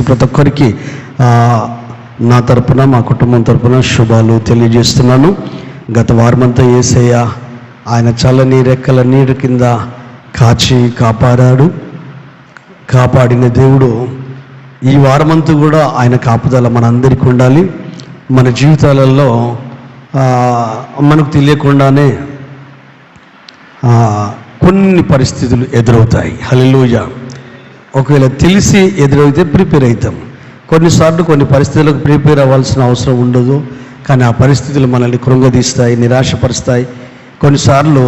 ప్రతి ఒక్కరికి నా తరపున, మా కుటుంబం తరపున శుభాలు తెలియజేస్తున్నాను. గత వారమంతా యేసయ్య ఆయన చల్లని రెక్కల నీడ కింద కాచి కాపాడిన దేవుడు ఈ వారమంతా కూడా ఆయన కాపుదల మనందరికీ ఉండాలి. మన జీవితాలలో మనకు తెలియకుండానే కొన్ని పరిస్థితులు ఎదురవుతాయి. హల్లెలూయా. ఒకవేళ తెలిసి ఎదురైతే ప్రిపేర్ అవుతాం. కొన్నిసార్లు కొన్ని పరిస్థితులకు ప్రిపేర్ అవ్వాల్సిన అవసరం ఉండదు, కానీ ఆ పరిస్థితులు మనల్ని కృంగదీస్తాయి, నిరాశపరుస్తాయి. కొన్నిసార్లు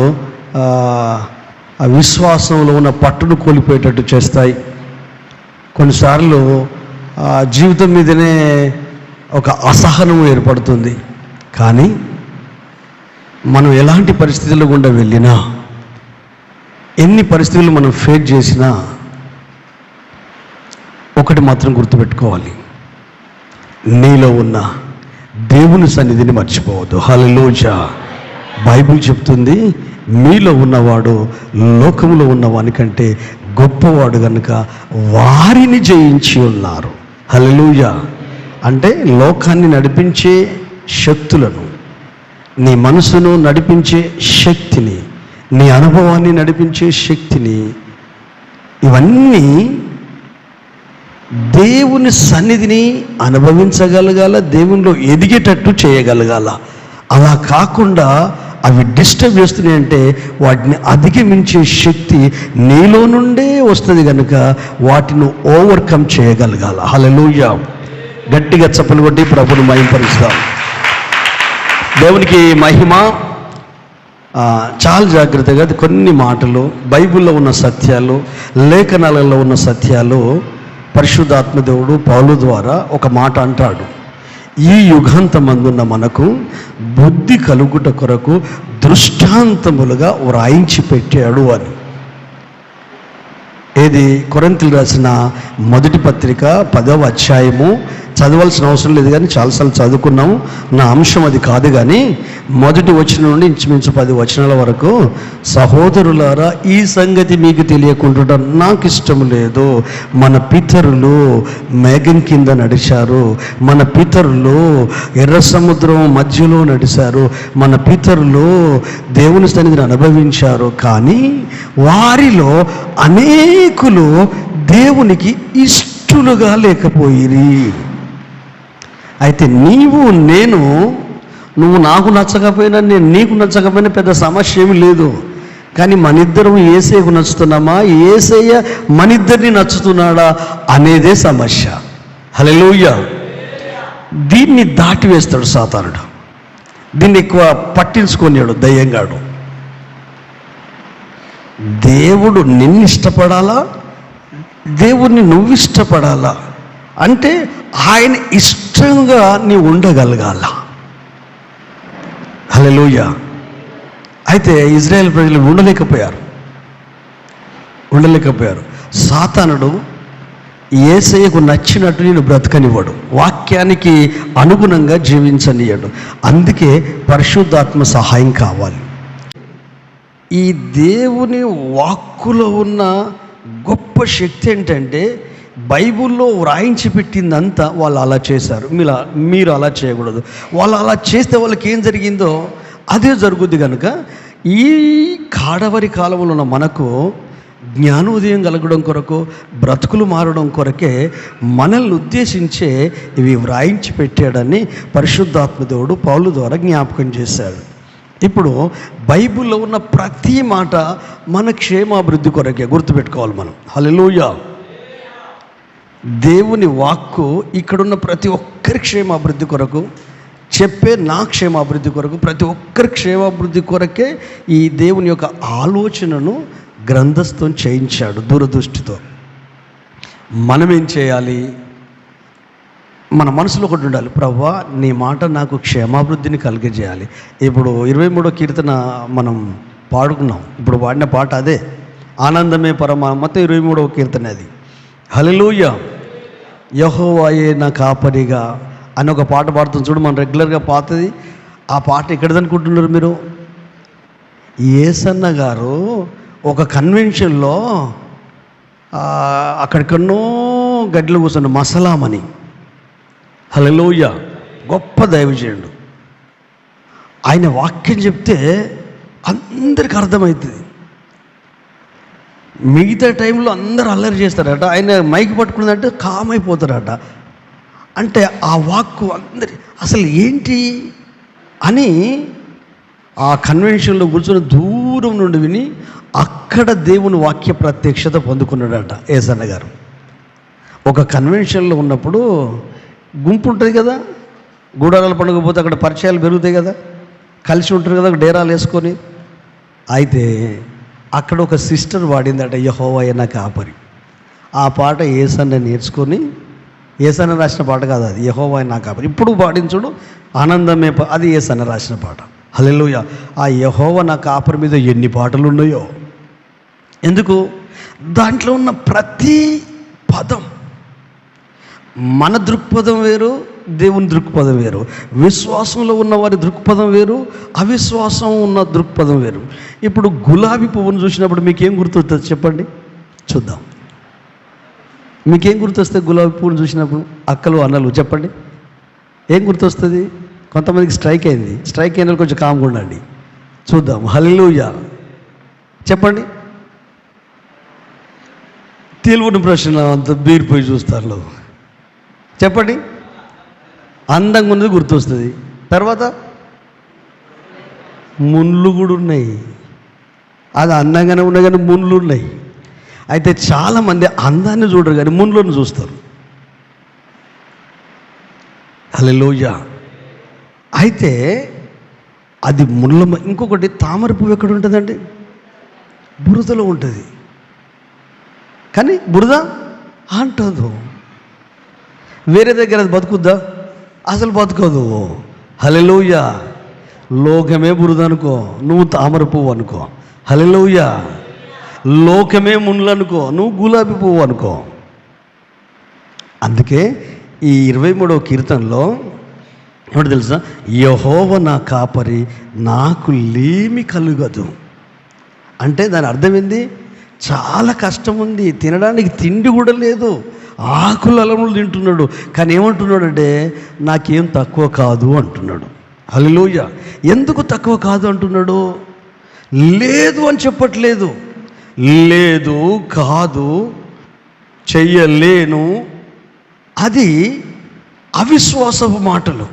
ఆ విశ్వాసంలో ఉన్న పట్టును కోల్పోయేటట్టు చేస్తాయి. కొన్నిసార్లు జీవితం మీదనే ఒక అసహనం ఏర్పడుతుంది. కానీ మనం ఎలాంటి పరిస్థితుల్లో గుండా వెళ్ళినా, ఎన్ని పరిస్థితులు మనం ఫేస్ చేసినా ఒకటి మాత్రం గుర్తుపెట్టుకోవాలి, నీలో ఉన్న దేవుని సన్నిధిని మర్చిపోవద్దు. హల్లెలూయా. బైబిల్ చెప్తుంది, మీలో ఉన్నవాడు లోకంలో ఉన్నవాని కంటే గొప్పవాడు కనుక వారిని జయించి ఉన్నారు. హల్లెలూయా. అంటే లోకాన్ని నడిపించే శక్తులను, నీ మనసును నడిపించే శక్తిని, నీ అనుభవాన్ని నడిపించే శక్తిని, ఇవన్నీ దేవుని సన్నిధిని అనుభవించగలగాల, దేవునిలో ఎదిగేటట్టు చేయగలగాల. అలా కాకుండా అవి డిస్టర్బ్ చేస్తున్నాయంటే వాటిని అధిగమించే శక్తి నీలో నుండే వస్తుంది కనుక వాటిని ఓవర్కమ్ చేయగలగాల. హల్లెలూయా. గట్టిగా చప్పలు కొట్టి ప్రభువుని మహిమపరుస్తాం. దేవునికి మహిమ. చాలా జాగ్రత్తగా కొన్ని మాటలు, బైబిల్లో ఉన్న సత్యాలు, లేఖనాలలో ఉన్న సత్యాలు పరిశుద్ధాత్మ దేవుడు పౌలు ద్వారా ఒక మాట అంటాడు. ఈ యుగాంతమందున్న మనకు బుద్ధి కలుగుట కొరకు దృష్టాంతములుగా వ్రాయించి పెట్టాడు అని. ఏది? కొరింథీయులకు రాసిన మొదటి పత్రిక 10వ అధ్యాయము. చదవాల్సిన అవసరం లేదు కానీ చాలాసార్లు చదువుకున్నాము. నా అంశం అది కాదు, కానీ మొదటి వచనం నుండి ఇంచుమించు 10 వచనాల వరకు, సహోదరులారా, ఈ సంగతి మీకు తెలియకుండా నాకు ఇష్టం లేదు. మన పితరులు మేఘం కింద నడిచారు, మన పితరులు ఎర్ర సముద్రం మధ్యలో నడిచారు, మన పితరులు దేవుని సన్నిధిని అనుభవించారు. కానీ వారిలో అనేకులు దేవునికి ఇష్టలుగా లేకపోయిరి. అయితే నువ్వు నాకు నచ్చకపోయినా, నేను నీకు నచ్చకపోయినా పెద్ద సమస్య ఏమి లేదు. కానీ మనిద్దరం యేసయ్యకు నచ్చుతున్నామా, యేసయ్య మనిద్దరిని నచ్చుతున్నాడా అనేదే సమస్య. హల్లెలూయా. దీన్ని దాటివేస్తాడు సాతానుడు. దీన్ని ఎక్కువ పట్టించుకోలేడు దయ్యంగాడు. దేవుడు నిన్ను ఇష్టపడాలా, దేవుడిని నువ్వు ఇష్టపడాలా అంటే ఆయన ఇష్టంగా నీవు ఉండగలగాల. హల్లెలూయా. అయితే ఇజ్రాయేల్ ప్రజలు ఉండలేకపోయారు. సాతానుడు యేసయ్యకు నచ్చినట్టు నేను బ్రతకనివ్వడు, వాక్యానికి అనుగుణంగా జీవించనివ్వడు. అందుకే పరిశుద్ధాత్మ సహాయం కావాలి. ఈ దేవుని వాక్కులో ఉన్న గొప్ప శక్తి ఏంటంటే, బైబిల్లో వ్రాయించి పెట్టిందంతా వాళ్ళు అలా చేశారు, మీరు అలా చేయకూడదు. వాళ్ళు అలా చేస్తే వాళ్ళకి ఏం జరిగిందో అదే జరుగుద్ది. కనుక ఈ కాడవరి కాలంలో ఉన్న మనకు జ్ఞానోదయం కలగడం కొరకు, బ్రతుకులు మారడం కొరకే మనల్ని ఉద్దేశించే ఇవి వ్రాయించి పెట్టాడని పరిశుద్ధాత్మ దేవుడు పౌలు ద్వారా జ్ఞాపకం చేశాడు. ఇప్పుడు బైబిల్లో ఉన్న ప్రతి మాట మన క్షేమాభివృద్ధి కొరకే, గుర్తుపెట్టుకోవాలి మనం. హల్లెలూయా. దేవుని వాక్కు ఇక్కడున్న ప్రతి ఒక్కరి క్షేమాభివృద్ధి కొరకు చెప్పే, నా క్షేమాభివృద్ధి కొరకు, ప్రతి ఒక్కరి క్షేమాభివృద్ధి కొరకే ఈ దేవుని యొక్క ఆలోచనను గ్రంథస్థం చేయించాడు దూరదృష్టితో. మనమేం చేయాలి? మన మనసులో ఒకటి ఉండాలి, ప్రభువా నీ మాట నాకు క్షేమాభివృద్ధిని కలిగజేయాలి. ఇప్పుడు 23వ కీర్తన మనం పాడుకున్నాం, ఇప్పుడు పాడిన పాట అదే, ఆనందమే పరమాత్మ. 23వ కీర్తన అది. హల్లెలూయా. యెహోవాయే నా కాపరిగా అని ఒక పాట పాడుతుంది చూడు, మనం రెగ్యులర్గా పాతది. ఆ పాట ఎక్కడిదనుకుంటున్నారు మీరు? యేసన్న గారు ఒక కన్వెన్షన్లో అక్కడికన్నో గడ్డిలో కూర్చున్నాడు మసలామని. హల్లెలూయా, గొప్ప దైవజనుడు. ఆయన వాక్యం చెప్తే అందరికి అర్థమవుతుంది. మిగతా టైంలో అందరూ అల్లరి చేస్తారట, ఆయన మైక్ పట్టుకున్నదంటే కామ్ అయిపోతారట. అంటే ఆ వాక్కు అందరి అసలు ఏంటి అని ఆ కన్వెన్షన్లో కూర్చొని దూరం నుండి విని అక్కడ దేవుని వాక్య ప్రత్యక్షత పొందుకున్నాడట ఏసన్న గారు. ఒక కన్వెన్షన్లో ఉన్నప్పుడు గుంపు ఉంటుంది కదా, గూడారాల పండుగ పోతే అక్కడ పరిచయాలు పెరుగుతాయి కదా, కలిసి ఉంటారు కదా డేరాలు వేసుకొని. అయితే అక్కడ ఒక సిస్టర్ వాడిందట యెహోవాయే నా కాపరి. ఆ పాట ఏసన్న నేర్చుకొని, ఏసన్న రాసిన పాట కాదు అది, యెహోవాయే నా కాపరి. ఇప్పుడు పాడించుడు ఆనందమే, అది ఏసన్న రాసిన పాట. హల్లెలూయా. ఆ యెహోవా నా కాపరి మీద ఎన్ని పాటలు ఉన్నాయో. ఎందుకు? దాంట్లో ఉన్న ప్రతి పదం మన దృక్పథం వేరు, దేవుని దృక్పథం వేరు. విశ్వాసంలో ఉన్న వారి దృక్పథం వేరు, అవిశ్వాసం ఉన్న దృక్పథం వేరు. ఇప్పుడు గులాబీ పువ్వును చూసినప్పుడు మీకేం గుర్తొస్తుంది చెప్పండి, చూద్దాం. మీకేం గుర్తొస్తుంది గులాబీ పువ్వును చూసినప్పుడు? అక్కలు అన్నలు చెప్పండి, ఏం గుర్తొస్తుంది? కొంతమందికి స్ట్రైక్ అయింది, స్ట్రైక్ అయిన కొంచెం కామ్గా ఉండండి, చూద్దాం. హల్లెలూయా, చెప్పండి. తెలియని ప్రశ్న, అంత బీరిపోయి చూస్తారు, చెప్పండి. అందంగా ఉన్నది గుర్తొస్తుంది. తర్వాత ముళ్ళు కూడా ఉన్నాయి. అది అందంగానే ఉన్నాయి కానీ ముళ్ళు ఉన్నాయి. అయితే చాలామంది అందాన్ని చూడరు కానీ ముళ్ళను చూస్తారు. హల్లెలూయా. అయితే అది ముళ్ళ. ఇంకొకటి తామర పువ్వు ఎక్కడ ఉంటుందండి? బురదలో ఉంటుంది. కానీ బురద అంటదు. వేరే దగ్గర అది బతుకుద్దా? అసలు బతుకోదు. హల్లెలూయా. లోకమే బురద అనుకో, నువ్వు తామర పువ్వు అనుకో. హల్లెలూయా. లోకమే ముళ్ళు అనుకో, నువ్వు గులాబీ పువ్వు అనుకో. అందుకే ఈ 23వ కీర్తనలో ఏమిటి తెలుసా? యెహోవా నా కాపరి, నాకు లేమి కలుగదు. అంటే దాని అర్థం ఏంది? చాలా కష్టం ఉంది, తినడానికి తిండి కూడా లేదు, ఆకులు అలములు తింటున్నాడు, కానీ ఏమంటున్నాడు అంటే నాకేం తక్కువ కాదు అంటున్నాడు. హల్లెలూయా. ఎందుకు తక్కువ కాదు అంటున్నాడు? లేదు అని చెప్పట్లేదు. లేదు, కాదు, చెయ్యలేను, అది అవిశ్వాసపు మాటలు.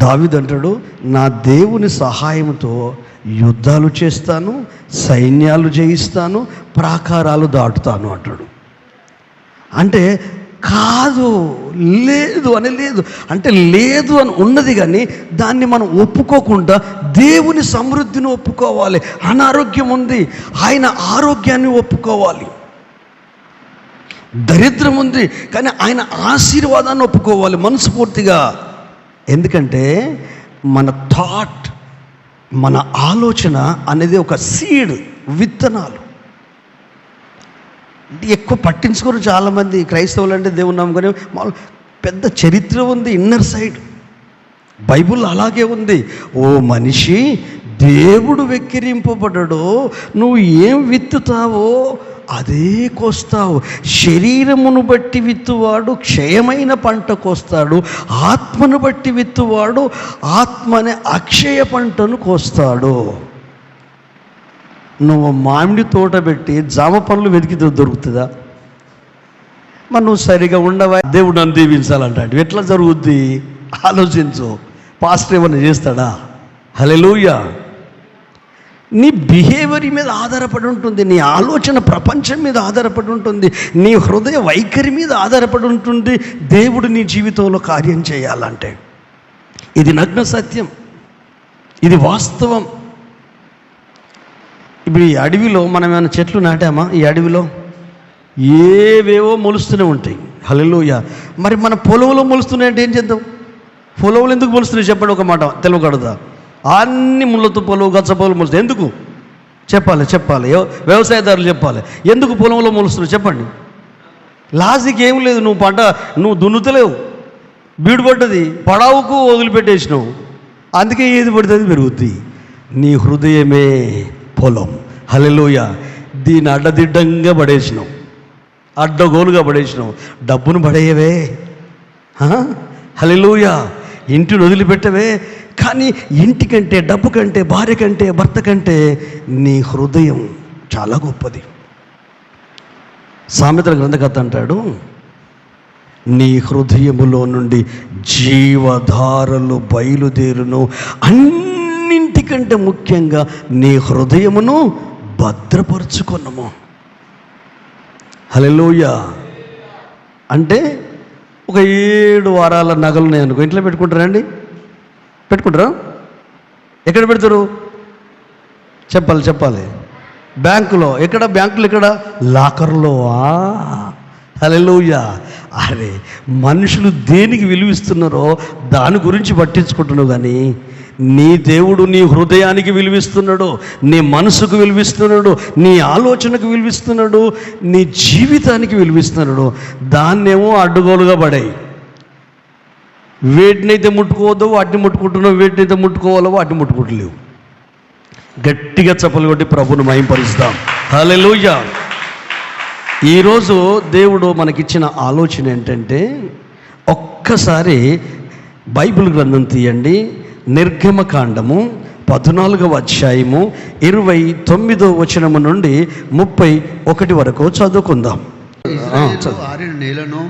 దావీదు అంటాడు, నా దేవుని సహాయంతో యుద్ధాలు చేస్తాను, సైన్యాలు జయిస్తాను, ప్రాకారాలు దాటుతాను అంటాడు. అంటే కాదు, లేదు అని లేదు అంటే లేదు అని ఉన్నది, కానీ దాన్ని మనం ఒప్పుకోకుండా దేవుని సమృద్ధిని ఒప్పుకోవాలి. అనారోగ్యం ఉంది, ఆయన ఆరోగ్యాన్ని ఒప్పుకోవాలి. దరిద్రం ఉంది, కానీ ఆయన ఆశీర్వాదాన్ని ఒప్పుకోవాలి మనస్ఫూర్తిగా. ఎందుకంటే మన థాట్, మన ఆలోచన అనేది ఒక సీడ్, విత్తనాలు. ఎక్కువ పట్టించుకోరు చాలామంది క్రైస్తవులు. అంటే దేవుని నమ్ముకొని పెద్ద చరిత్ర ఉంది ఇన్నర్ సైడ్. బైబుల్ అలాగే ఉంది. ఓ మనిషి, దేవుడు వెక్కిరింపబడ్డాడో నువ్వు ఏం విత్తుతావో అదే కోస్తావు. శరీరమును బట్టి విత్తువాడు క్షయమైన పంట కోస్తాడు, ఆత్మను బట్టి విత్తువాడు ఆత్మనే అక్షయ పంటను కోస్తాడు. నువ్వు మామిడి తోట పెట్టి జామ పండ్లు వెతికితే దొరుకుతుందా? మరి నువ్వు సరిగా ఉండవా, దేవుడు నన్ను దీవించాలంటాడు, ఎట్లా జరుగుద్ది? ఆలోచించు. పాస్టర్ ఏమన్నా చేస్తాడా? హల్లెలూయా. నీ బిహేవియర్ మీద ఆధారపడి ఉంటుంది, నీ ఆలోచన ప్రపంచం మీద ఆధారపడి ఉంటుంది, నీ హృదయ వైఖరి మీద ఆధారపడి ఉంటుంది దేవుడు నీ జీవితంలో కార్యం చేయాలంటే. ఇది నగ్న సత్యం, ఇది వాస్తవం. ఇప్పుడు ఈ అడవిలో మనం ఏమైనా చెట్లు నాటామా? ఈ అడవిలో ఏవేవో మొలుస్తూనే ఉంటాయి. హల్లెలూయా. మరి మన పొలంలో మొలుస్తున్నాయంటే ఏం చేద్దాం? పొలంలో ఎందుకు మొలుస్తున్నాయి చెప్పండి, ఒక మాట తెలియకూడదా? అన్ని ముళ్ళతో పొలం, గచ్చ పొలం మొలుస్తాయి. ఎందుకు చెప్పాలి? వ్యవసాయదారులు చెప్పాలి ఎందుకు పొలంలో మొలుస్తున్నావు చెప్పండి. లాజిక్ ఏం లేదు. నువ్వు పంట నువ్వు దున్నుతలేవు, బీడు పడ్డది, పడావుకు వదిలిపెట్టేసినావు, అందుకే ఏది పడుతుంది పెరుగుద్ది. నీ హృదయమే పొలం. హల్లెలూయా. దీన్ని అడ్డదిడ్డంగా పడేసినావు, అడ్డగోలుగా పడేసినావు. డబ్బును పడేయవే, హల్లెలూయా, ఇంటిని వదిలిపెట్టవే. కానీ ఇంటికంటే, డబ్బు కంటే, భార్య కంటే, భర్త కంటే నీ హృదయం చాలా గొప్పది. సామెతల గ్రంథకర్త అంటాడు, నీ హృదయములో నుండి జీవధారలు బయలుదేరును. అన్నింటికంటే ముఖ్యంగా నీ హృదయమును భద్రపరుచుకున్నాము. హల్లెలూయా. అంటే ఒక 7 వారాల నగలు ఉన్నాయి అనుకో, ఇంట్లో పెట్టుకుంటారా అండి? పెట్టుకుంటారా? ఎక్కడ పెడతారు? చెప్పాలి. బ్యాంకులో. ఎక్కడ? బ్యాంకులో ఎక్కడ? లాకర్లో. హల్లెలూయా. అరే, మనుషులు దేనికి విలువిస్తున్నారో దాని గురించి పట్టించుకుంటున్నావు, కానీ నీ దేవుడు నీ హృదయానికి విలువిస్తున్నాడు, నీ మనసుకు విలువిస్తున్నాడు, నీ ఆలోచనకు విలువిస్తున్నాడు, నీ జీవితానికి విలువిస్తున్నాడు. దాన్నేమో అడ్డుగోలుగా పడాయి. వేటినైతే ముట్టుకోవద్దో వాటిని ముట్టుకుంటున్నావు, వేటినైతే ముట్టుకోవాలో వాటిని ముట్టుకుంటలేవు. గట్టిగా చప్పలు కొట్టి ప్రభువును మహింపరుస్తాం. హల్లెలూయా. ఈరోజు దేవుడు మనకిచ్చిన ఆలోచన ఏంటంటే, ఒక్కసారి బైబిల్ గ్రంథం తీయండి, నిర్గమకాండము 14వ అధ్యాయము 29వ వచనము నుండి 31 వరకు చదువుకుందాం. ఆరిన నీళ్లను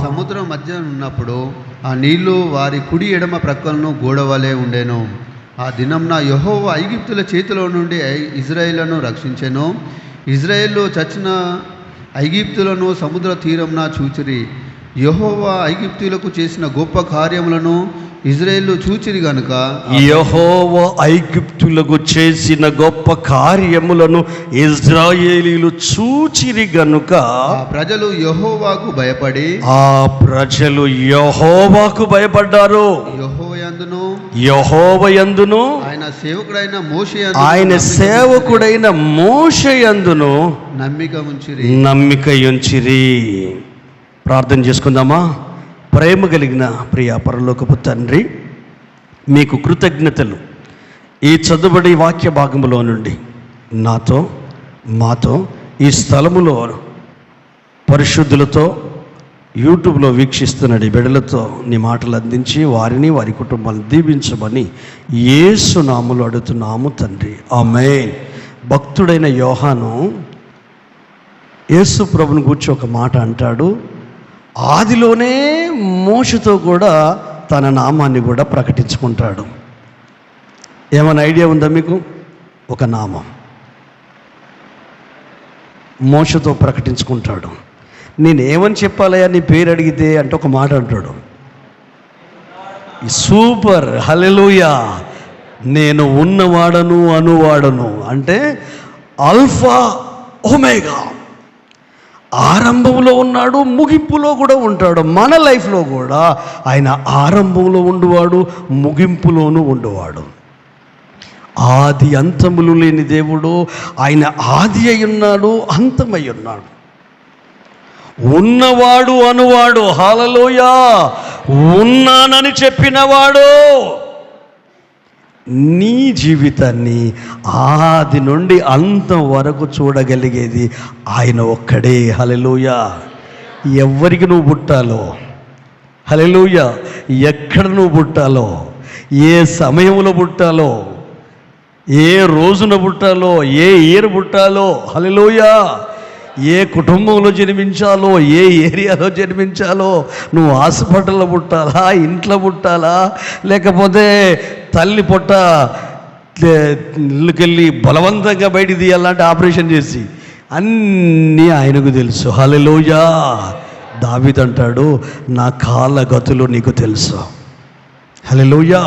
సముద్రం మధ్య ఉన్నప్పుడు ఆ నీళ్లు వారి కుడి ఎడమ ప్రక్కలను గోడవలే ఉండెను. ఆ దినంన యెహోవా ఐగుప్తుల చేతిలో నుండి ఇజ్రాయేలును రక్షించెను. ఇజ్రాయేలు చచ్చిన ఐగుప్తులను సముద్ర తీరంన చూచిరి. యెహోవా ఐగుప్తులకు చేసిన గొప్ప కార్యములను ఇజ్రాయేలు చూచిరి గనుక, యెహోవా ఐగుప్తులకు చేసిన గొప్ప కార్యములను ఇజ్రాయేలీలు చూచిరి గనుక ఆ ప్రజలు యెహోవాకు భయపడ్డారు. యెహోవాయందును ఆయన సేవకుడైన మోషేయందును నమ్మిక ఉంచిరి. ప్రార్థన చేసుకుందామా? ప్రేమ కలిగిన ప్రియ పరలోకపు తండ్రి, మీకు కృతజ్ఞతలు. ఈ చదువుబడి వాక్య భాగములో నుండి మాతో ఈ స్థలములో పరిశుద్ధులతో యూట్యూబ్లో వీక్షిస్తున్న బిడ్డలతో నీ మాటలు అందించి వారిని వారి కుటుంబాలను దీవించమని యేసు నామములో అడుగుతున్నాము తండ్రి, ఆమేన్. భక్తుడైన యోహాను యేసు ప్రభుని గూర్చి ఒక మాట అంటాడు. ఆదిలోనే మోషతో కూడా తన నామాన్ని కూడా ప్రకటించుకుంటాడు. ఏమైనా ఐడియా ఉందా మీకు? ఒక నామం మోషతో ప్రకటించుకుంటాడు. నేనేమని చెప్పాలయ్యా నీ పేరు అడిగితే అంటే ఒక మాట అంటాడు, సూపర్, హల్లెలూయా, నేను ఉన్నవాడను అనువాడను. అంటే ఆల్ఫా ఒమేగా, ఆరంభంలో ఉన్నాడు, ముగింపులో కూడా ఉంటాడు. మన లైఫ్లో కూడా ఆయన ఆరంభంలో ఉండువాడు, ముగింపులోనూ ఉండువాడు. ఆది అంతములు లేని దేవుడు ఆయన ఆది అయి ఉన్నాడు, అంతమై ఉన్నాడు. ఉన్నవాడు అనువాడు, హల్లెలూయా, ఉన్నానని చెప్పినవాడు. నీ జీవితాన్ని ఆది నుండి అంతం వరకు చూడగలిగేది ఆయన ఒక్కడే. హల్లెలూయా. ఎవరికి నువ్వు పుట్టాలో, హల్లెలూయా, ఎక్కడ నువ్వు పుట్టాలో, ఏ సమయంలో పుట్టాలో, ఏ రోజున పుట్టాలో, ఏ ఇయర్ పుట్టాలో, హల్లెలూయా, ఏ కుటుంబంలో జన్మించాలో, ఏ ఏరియాలో జన్మించాలో, నువ్వు హాస్పిటల్లో పుట్టాలా, ఇంట్లో పుట్టాలా, లేకపోతే తల్లి పొట్ట ఇల్లుకెళ్ళి బలవంతంగా బయటికి తీయాలంటే ఆపరేషన్ చేసి, అన్నీ ఆయనకు తెలుసు. హల్లెలూయా. దావీదు అంటాడు, నా కాళ్ళ గతులు నీకు తెలుసు. హల్లెలూయా.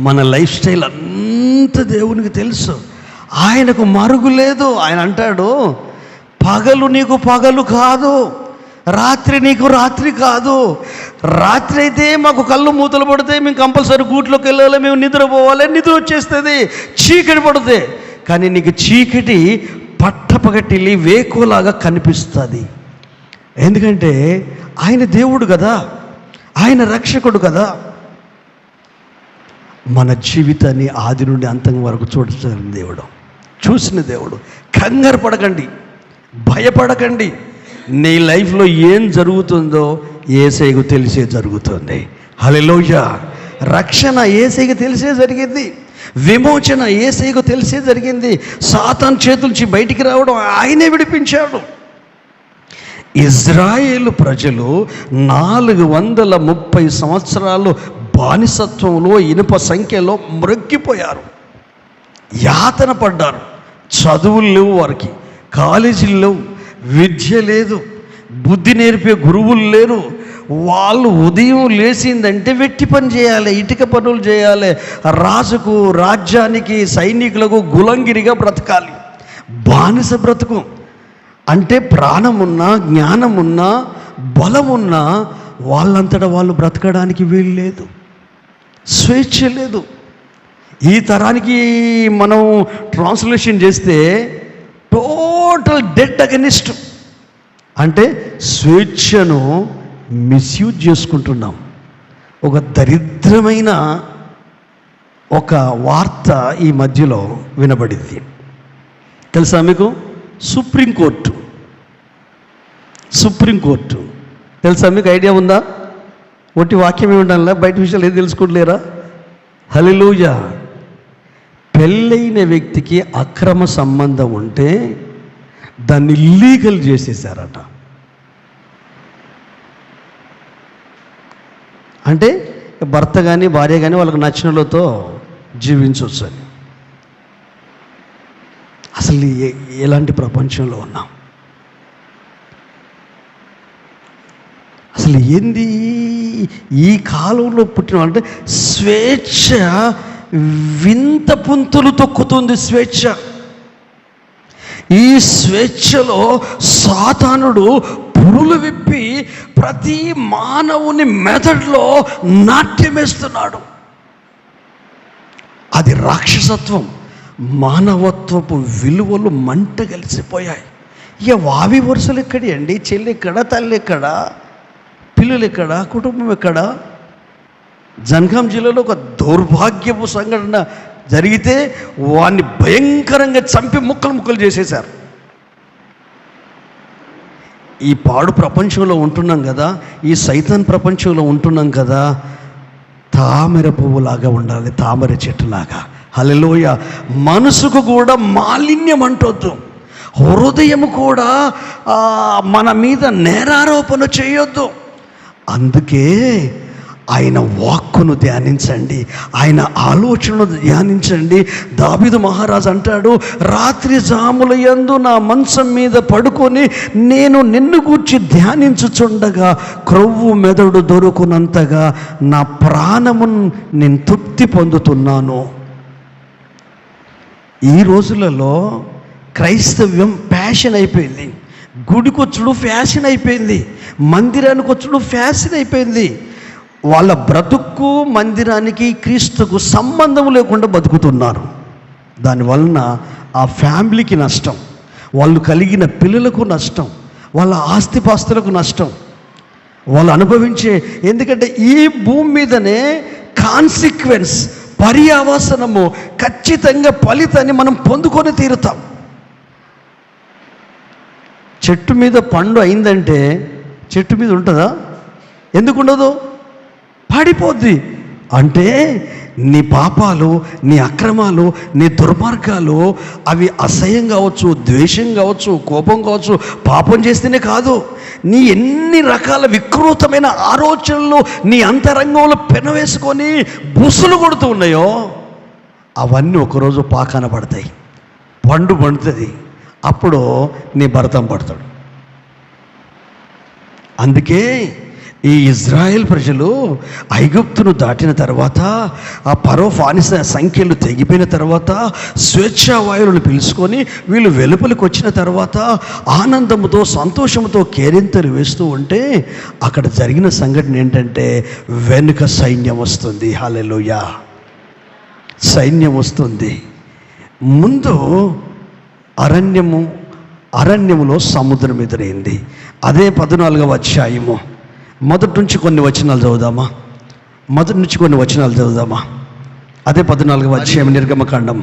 మన లైఫ్ స్టైల్ అంతా దేవునికి తెలుసు. ఆయనకు మరుగు లేదు. ఆయన అంటాడు, పగలు నీకు పగలు కాదు, రాత్రి నీకు రాత్రి కాదు. రాత్రి అయితే మాకు కళ్ళు మూతలు పడితే మేము కంపల్సరీ గూట్లోకి వెళ్ళాలి, మేము నిద్రపోవాలి, నిద్ర వచ్చేస్తుంది, చీకటి పడితే. కానీ నీకు చీకటి పట్టపగటిల్లి వేకులాగా కనిపిస్తుంది. ఎందుకంటే ఆయన దేవుడు కదా, ఆయన రక్షకుడు కదా. మన జీవితాన్ని ఆది నుండి అంతం వరకు చూసిన దేవుడు, కంగారు పడకండి, భయపడకండి. నీ లైఫ్లో ఏం జరుగుతుందో యేసయ్యకు తెలిసే జరుగుతుంది. హల్లెలూయా. రక్షణ యేసయ్యకు తెలిసే జరిగింది, విమోచన యేసయ్యకు తెలిసే జరిగింది. సాతాను చేతుల నుంచి బయటికి రావడం ఆయనే విడిపించాడు. ఇజ్రాయేలు ప్రజలు 430 సంవత్సరాలు బానిసత్వంలో ఇనుప సంఖ్యలో మ్రొక్కిపోయారు, యాతన పడ్డారు. చదువులు లేవు, వారికి కాలేజీలు లేవు, విద్య లేదు, బుద్ధి నేర్పే గురువులు లేరు. వాళ్ళు ఉదయం లేచిందంటే వెట్టి పని చేయాలి, ఇటుక పనులు చేయాలి, రాజుకు రాజ్యానికి సైనికులకు గులంగిరిగా బ్రతకాలి. బానిస బ్రతుకు అంటే ప్రాణమున్నా జ్ఞానమున్నా బలమున్నా వాళ్ళంతటా వాళ్ళు బ్రతకడానికి వీలు లేదు, స్వేచ్ఛ లేదు. ఈ తరానికి మనం ట్రాన్స్లేషన్ చేస్తే టోటల్ డెడ్ అగెనిస్ట్, అంటే స్వేచ్ఛను మిస్యూజ్ చేసుకుంటున్నాం. ఒక దరిద్రమైన ఒక వార్త ఈ మధ్యలో వినబడింది, తెలుసా మీకు? సుప్రీంకోర్టు తెలుసా మీకు? ఐడియా ఉందా? ఒట్టి వాక్యం ఏమిటల్లా, బయట విషయాలు ఏం తెలుసుకోవట్లేరా? హల్లెలూయా. పెళ్ళైన వ్యక్తికి అక్రమ సంబంధం ఉంటే దాన్ని ఇల్లీగల్ చేసేసారట. అంటే భర్త కానీ భార్య కానీ వాళ్ళకు నచ్చినలతో జీవించవచ్చు అని. అసలు ఎలాంటి ప్రపంచంలో ఉన్నాం? అసలు ఏంది ఈ కాలంలో పుట్టిన అంటే స్వేచ్ఛ వింత పుంతులు తొక్కుతుంది. స్వేచ్ఛ, ఈ స్వేచ్ఛలో సాతానుడు పురులు విప్పి ప్రతి మానవుని మెదడులో నాట్యమేస్తున్నాడు. అది రాక్షసత్వం. మానవత్వపు విలువలు మంట కలిసిపోయాయి. ఇక వావి వరుసలు ఎక్కడి అండి? చెల్లి ఎక్కడ, తల్లి ఎక్కడ, పిల్లలు ఎక్కడ, కుటుంబం ఎక్కడ? జనగాం జిల్లాలో ఒక దౌర్భాగ్యపు సంఘటన జరిగితే వాడిని భయంకరంగా చంపి ముక్కలు చేసేశారు. ఈ పాడు ప్రపంచంలో ఉంటున్నాం కదా, ఈ సైతాన్ ప్రపంచంలో ఉంటున్నాం కదా, తామర పువ్వులాగా ఉండాలి, తామర చెట్టులాగా. హల్లెలూయా. మనసుకు కూడా మాలిన్యం అంటొద్దు, హృదయం కూడా మన మీద నేరారోపణ చేయొద్దు. అందుకే ఆయన వాక్కును ధ్యానించండి, ఆయన ఆలోచనను ధ్యానించండి. దావీదు మహారాజు అంటాడు, రాత్రి జాముల యందు నా మంచం మీద పడుకొని నేను నిన్ను గూర్చి ధ్యానించుచుండగా క్రొవ్వు మెదడు దొరుకునంతగా నా ప్రాణమును నేను తృప్తి పొందుతున్నాను. ఈ రోజులలో క్రైస్తవ్యం ఫ్యాషన్ అయిపోయింది, గుడికొచ్చుడు ఫ్యాషన్ అయిపోయింది, మందిరానికి వచ్చుడు ఫ్యాషన్ అయిపోయింది. వాళ్ళ బ్రతుకు మందిరానికి క్రీస్తుకు సంబంధం లేకుండా బతుకుతున్నారు. దానివలన ఆ ఫ్యామిలీకి నష్టం, వాళ్ళు కలిగిన పిల్లలకు నష్టం, వాళ్ళ ఆస్తిపాస్తులకు నష్టం, వాళ్ళు అనుభవించే. ఎందుకంటే ఈ భూమి మీదనే కాన్సిక్వెన్స్, పర్యావసనము, ఖచ్చితంగా ఫలితాన్ని మనం పొందుకొని తీరుతాం. చెట్టు మీద పండు అయిందంటే చెట్టు మీద ఉంటుందా? ఎందుకు ఉండదు? పాడిపోద్ది. అంటే నీ పాపాలు, నీ అక్రమాలు, నీ దుర్మార్గాలు అవి అసహ్యం కావచ్చు, ద్వేషం కావచ్చు, కోపం కావచ్చు, పాపం చేస్తేనే కాదు, నీ ఎన్ని రకాల వికృతమైన ఆలోచనలు నీ అంతరంగంలో పెనవేసుకొని బుసులు కొడుతూ ఉన్నాయో అవన్నీ ఒకరోజు పాకాన పడతాయి, పండు పండుతుంది. అప్పుడు నీ భరతం పడతాడు. అందుకే ఈ ఇజ్రాయెల్ ప్రజలు ఐగుప్తును దాటిన తర్వాత, ఆ ఫరో బానిస సంఖ్యలు తెగిపోయిన తర్వాత, స్వేచ్ఛావాయువులను పిలుచుకొని వీళ్ళు వెలుపలికి వచ్చిన తర్వాత ఆనందంతో సంతోషంతో కేరింతలు వేస్తూ ఉంటే అక్కడ జరిగిన సంఘటన ఏంటంటే వెనుక సైన్యం వస్తుంది. హల్లెలూయా. సైన్యం వస్తుంది. ముందు అరణ్యములో సముద్రం ఎదురైంది. అదే 14వ అధ్యాయము మొదటి నుంచి కొన్ని వచనాలు చదువుదామా? అదే 14వ అధ్యాయం నిర్గమకాండం.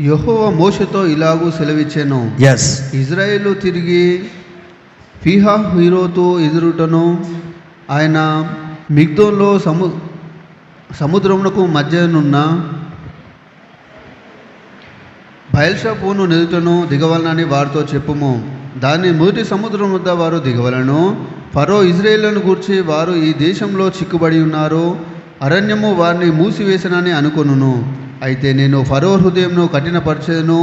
యెహోవా మోషేతో ఇలాగూ సెలవిచ్చెను. ఎస్. ఇజ్రాయేలు తిరిగి పీహహీరోతు ఎదురుటను ఆయన మిగ్దోన్లో సముద్రమునకు మధ్యనున్న బయల్షాపును నెదుటను దిగవలనని వారితో చెప్పుము. దాన్ని మొదటి సముద్రం వద్ద వారు దిగవలను. ఫరో ఇజ్రాయేలును గూర్చి వారు ఈ దేశంలో చిక్కుబడి ఉన్నారు, అరణ్యము వారిని మూసివేసనని అనుకొనును. అయితే నేను ఫరో హృదయంను కఠినపరచెదను,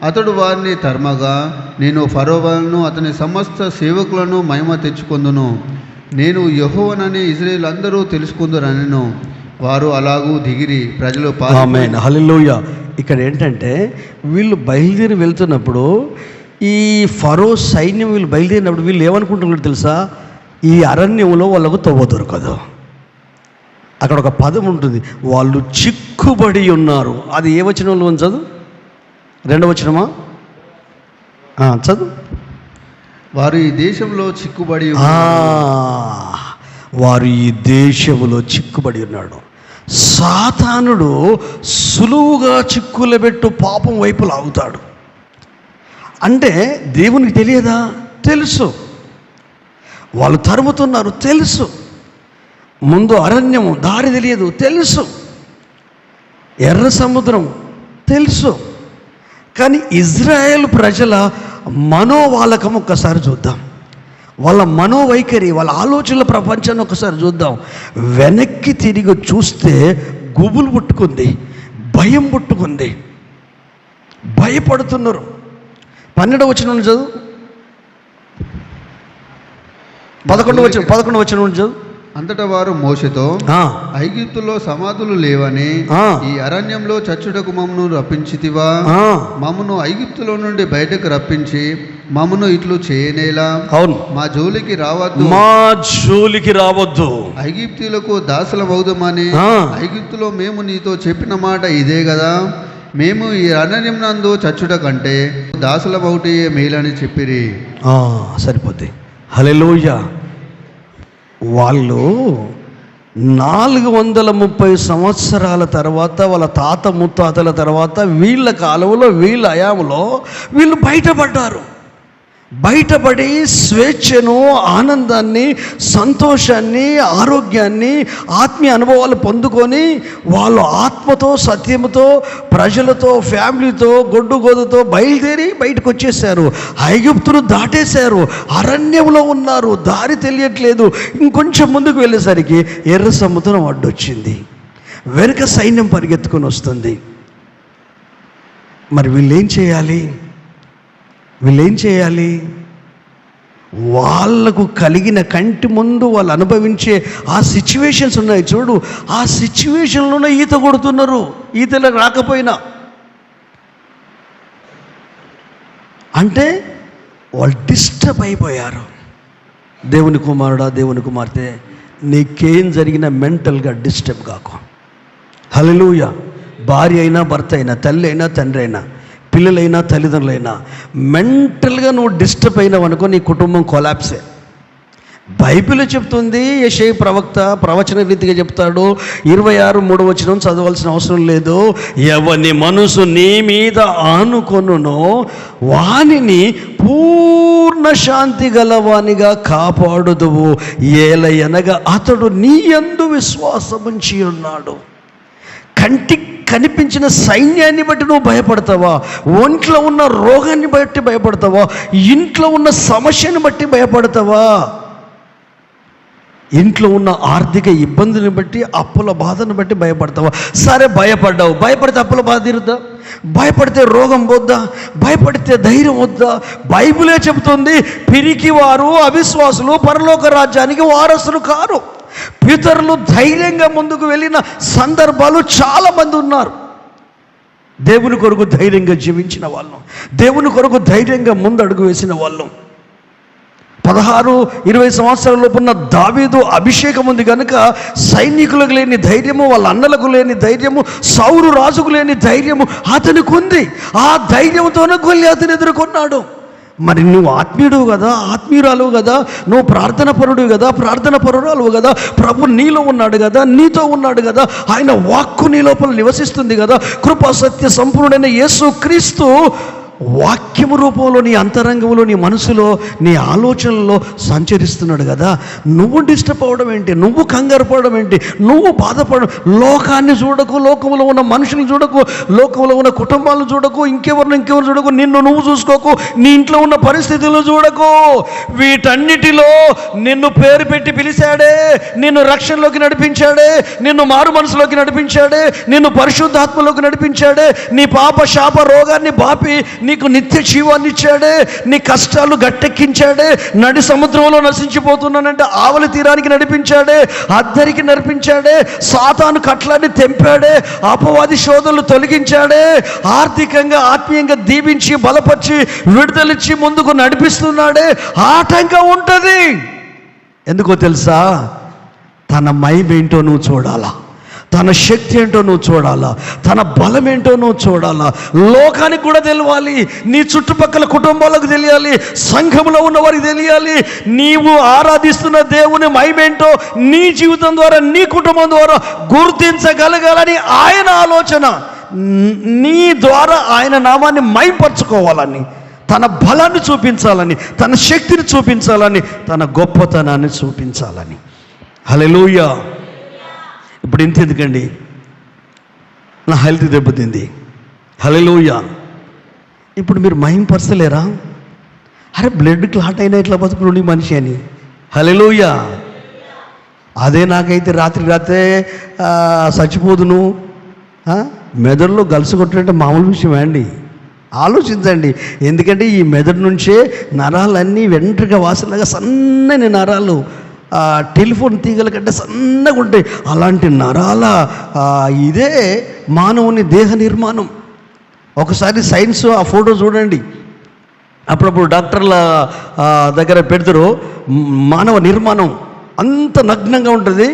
అతడు వారిని తరమగా నేను ఫరో వలన అతని సమస్త సేవకులను మహిమ తెచ్చుకొందును. నేను యెహోవానని ఇజ్రాయేలు అందరూ తెలుసుకుందురనెను. వారు అలాగూ దిగిరి. ప్రజలు ఆమేన్, హల్లెలూయా. ఇక్కడ ఏంటంటే వీళ్ళు బయలుదేరి వెళ్తున్నప్పుడు ఈ ఫరో సైన్యం వీళ్ళు బయలుదేరినప్పుడు వీళ్ళు ఏమనుకుంటున్నారు తెలుసా? ఈ అరణ్యంలో వాళ్ళకు తవ్వ దొరకదు. అక్కడ ఒక పదం ఉంటుంది, వాళ్ళు చిక్కుబడి ఉన్నారు. అది ఏ వచనంలో ఉంది? చదువు, 2వ వచనమా? చదువు. వారు ఈ దేశంలో చిక్కుబడి వారు ఈ దేశంలో చిక్కుబడి ఉన్నాడు. సాతానుడు సులువుగా చిక్కులబెట్టు పాపం వైపు లాగుతాడు. అంటే దేవునికి తెలియదా? తెలుసు. వాళ్ళు తరుముతున్నారు, తెలుసు. ముందు అరణ్యము, దారి తెలియదు, తెలుసు. ఎర్ర సముద్రం తెలుసు. కానీ ఇజ్రాయేల్ ప్రజల మనోవాలకం ఒక్కసారి చూద్దాం. వాళ్ళ మనోవైఖరి, వాళ్ళ ఆలోచనల ప్రపంచాన్ని ఒకసారి చూద్దాం. వెనక్కి తిరిగి చూస్తే గుబులు పుట్టుకుంది, భయం పుట్టుకుంది, భయపడుతున్నారు. 12వ వచనం చదువు, 11వ వచనం చదువు. అంతటా వారు మోషేతో, ఐగుప్తులో సమాధులు లేవని ఈ అరణ్యంలో చచ్చుటకు మమ్మను రప్పించితివా? మమ్మను ఐగుప్తులో నుండి బయటకు రప్పించి మమ్మను ఇట్లు చేయనేలా? అవును, మా జోలికి రావద్దు, ఐగుప్తులకు దాసులమవుదామని ఐగుప్తులో మేము నీతో చెప్పిన మాట ఇదే కదా. మేము ఈ అరణ్యం నందు చచ్చుట కంటే దాసులమౌటే మేలని చెప్పిరి. సరిపోద్ది. హల్లెలూయా. వాళ్ళు 430 సంవత్సరాల తర్వాత, వాళ్ళ తాత ముత్తాతల తర్వాత, వీళ్ళ కాలంలో, వీళ్ళ హయాంలో వీళ్ళు బయటపడి స్వేచ్ఛను, ఆనందాన్ని, సంతోషాన్ని, ఆరోగ్యాన్ని, ఆత్మీయ అనుభవాలు పొందుకొని వాళ్ళు ఆత్మతో, సత్యముతో, ప్రజలతో, ఫ్యామిలీతో, గొడ్డు గోదుతో బయలుదేరి బయటకు వచ్చేసారు. ఐగుప్తును దాటేశారు, అరణ్యంలో ఉన్నారు, దారి తెలియట్లేదు. ఇంకొంచెం ముందుకు వెళ్ళేసరికి ఎర్ర సముద్రం అడ్డొచ్చింది, వెనుక సైన్యం పరిగెత్తుకొని వస్తుంది. మరి వీళ్ళేం చేయాలి? వాళ్లకు కలిగిన కంటి ముందు వాళ్ళు అనుభవించే ఆ సిచ్యువేషన్స్ ఉన్నాయి చూడు, ఆ సిచ్యువేషన్లోనే ఈత కొడుతున్నారు, ఈతలో రాకపోయినా. అంటే వాళ్ళు డిస్టర్బ్ అయిపోయారు. దేవుని కుమారుడా, దేవుని కుమార్తె, నీకేం జరిగినా మెంటల్గా డిస్టర్బ్ కాకు. హల్లెలూయా. భార్య అయినా, భర్త అయినా, తల్లి అయినా, తండ్రి అయినా, పిల్లలైనా, తల్లిదండ్రులైనా, మెంటల్గా నువ్వు డిస్టర్బ్ అయినావు అనుకో, నీ కుటుంబం కొలాప్సే. బైబిల్ చెప్తుంది, యెషయా ప్రవక్త ప్రవచన రీతిగా చెప్తాడు. 26:3 వచనం చదవాల్సిన అవసరం లేదు. ఎవని మనసు నీ మీద ఆనుకొనునో వానిని పూర్ణ శాంతి గలవానిగా కాపాడుదువు, ఏలయనగా అతడు నీ యందు విశ్వాసముంచి ఉన్నాడు. కంటికి కనిపించిన సైన్యాన్ని బట్టి నువ్వు భయపడతావా? ఒంట్లో ఉన్న రోగాన్ని బట్టి భయపడతావా? ఇంట్లో ఉన్న సమస్యను బట్టి భయపడతావా? ఇంట్లో ఉన్న ఆర్థిక ఇబ్బందిని బట్టి, అప్పుల బాధను బట్టి భయపడతావా? సరే, భయపడితే అప్పుల బాధ తీరుద్దా? భయపడితే రోగం పోద్దా? భయపడితే ధైర్యం వద్దా? బైబిలే చెబుతుంది, పిరికివారు, అవిశ్వాసులు పరలోక రాజ్యానికి వారసులు కారు. పితరులు ధైర్యంగా ముందుకు వెళ్ళిన సందర్భాలు చాలామంది ఉన్నారు. దేవుని కొరకు ధైర్యంగా జీవించిన వాళ్ళం, దేవుని కొరకు ధైర్యంగా ముందు అడుగు వేసిన వాళ్ళం. 16-20 సంవత్సరాల లోపున్న దావీదు అభిషేకం ఉంది కనుక సైనికులకు లేని ధైర్యము, వాళ్ళ అన్నలకు లేని ధైర్యము, సౌలు రాజుకు లేని ధైర్యము అతనికి ఉంది. ఆ ధైర్యంతోనే గొల్యాతుని ఎదుర్కొన్నాడు. మరి నువ్వు ఆత్మీయుడు కదా, ఆత్మీయురాలు కదా, నువ్వు ప్రార్థన పరుడు కదా, ప్రార్థన పరురాలు కదా, ప్రభు నీలో ఉన్నాడు కదా, నీతో ఉన్నాడు కదా, ఆయన వాక్కు నీ లోపల నివసిస్తుంది కదా, కృపా సత్య సంపూర్ణుడైన యేసు క్రీస్తు వాక్యము రూపంలో నీ అంతరంగంలో, నీ మనసులో, నీ ఆలోచనలో సంచరిస్తున్నాడు కదా. నువ్వు డిస్టర్బ్ అవ్వడం ఏంటి? నువ్వు కంగారు పడడం ఏంటి? నువ్వు బాధపడడం? లోకాన్ని చూడకు, లోకంలో ఉన్న మనుషులు చూడకు, లోకంలో ఉన్న కుటుంబాలను చూడకు, ఇంకెవరు చూడకు, నిన్ను నువ్వు చూసుకోకు, నీ ఇంట్లో ఉన్న పరిస్థితులు చూడకు. వీటన్నిటిలో నిన్ను పేరు పెట్టి పిలిచాడే, నిన్ను రక్షణలోకి నడిపించాడే, నిన్ను మారు మనసులోకి నడిపించాడే, నిన్ను పరిశుద్ధాత్మలోకి నడిపించాడే, నీ పాప శాప రోగాన్ని బాపి నీకు నిత్య జీవాన్ని ఇచ్చాడే, నీ కష్టాలు గట్టెక్కించాడే, నడి సముద్రంలో నశించిపోతున్నానంటే ఆవలి తీరానికి నడిపించాడే, అద్దరికి నడిపించాడే, సాతాను కట్లాన్ని తెంపాడే, అపవాది శోధనలు తొలగించాడే, ఆర్థికంగా ఆత్మీయంగా దీవించి బలపరిచి విడుదలిచ్చి ముందుకు నడిపిస్తున్నాడే. ఆటంకం ఉంటుంది. ఎందుకో తెలుసా? తన మహిమేంటో నువ్వు చూడాలా, తన శక్తి ఏంటో నువ్వు చూడాలా, తన బలం ఏంటో నువ్వు చూడాలా. లోకానికి కూడా తెలియాలి, నీ చుట్టుపక్కల కుటుంబాలకు తెలియాలి, సంఘంలో ఉన్న వారికి తెలియాలి. నీవు ఆరాధిస్తున్న దేవుని మహిమేంటో నీ జీవితం ద్వారా, నీ కుటుంబం ద్వారా గుర్తించగలగాలని ఆయన ఆలోచన. నీ ద్వారా ఆయన నామాన్ని మహిమపరచుకోవాలని, తన బలాన్ని చూపించాలని, తన శక్తిని చూపించాలని, తన గొప్పతనాన్ని చూపించాలని. హల్లెలూయా. ఇప్పుడు ఇంత ఎందుకండి? నా హెల్త్ దెబ్బతింది. హల్లెలూయా. ఇప్పుడు మీరు మహిమపరచలేరా? అరే బ్లడ్ క్లాట్ అయినా ఇట్లా బతుకుని మనిషి అని. హల్లెలూయా. అదే నాకైతే రాత్రే చచ్చిపోదును. మెదడులో గలుసు కొట్టినట్టే మామూలు విషయమే అండి. ఆలోచించండి. ఎందుకంటే ఈ మెదడు నుంచే నరాలన్నీ వెంట్రుక వాసనగా సన్నని నరాలు, టెలిఫోన్ తీగల కంటే సన్నగా ఉంటాయి. అలాంటి నరాల ఇదే మానవుని దేహ నిర్మాణం. ఒకసారి సైన్స్ ఆ ఫోటో చూడండి. అప్పుడప్పుడు డాక్టర్ల దగ్గర పెడతారు. మానవ నిర్మాణం అంత నగ్నంగా ఉంటుంది.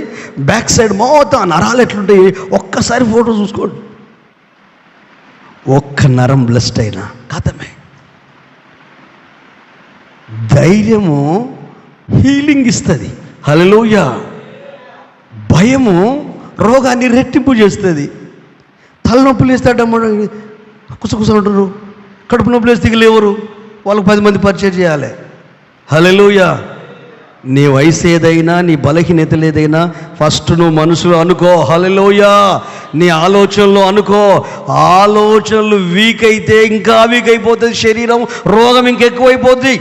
బ్యాక్ సైడ్ మొత్తం ఆ నరాలు ఎట్లుంటాయి ఒక్కసారి ఫోటో చూసుకోండి. ఒక్క నరం బ్లస్ట్ అయినా కథమే. ధైర్యము హీలింగ్ ఇస్తుంది. హల్లెలూయా. భయము రోగాన్ని రెట్టింపు చేస్తుంది. తలనొప్పులు వేస్తాడమ్మ, కుసకుస ఉంటారు. కడుపు నొప్పులు వేస్తే లేవరు, వాళ్ళకు 10 మంది పరిచయం చేయాలి. హల్లెలూయా. నీ వయసు ఏదైనా, నీ బలహీనతలు ఏదైనా ఫస్ట్ నువ్వు మనసులో అనుకో. హల్లెలూయా. నీ ఆలోచనలు అనుకో. ఆలోచనలు వీక్ అయితే ఇంకా వీక్ అయిపోతుంది శరీరం, రోగం ఇంకెక్కువైపోద్ది.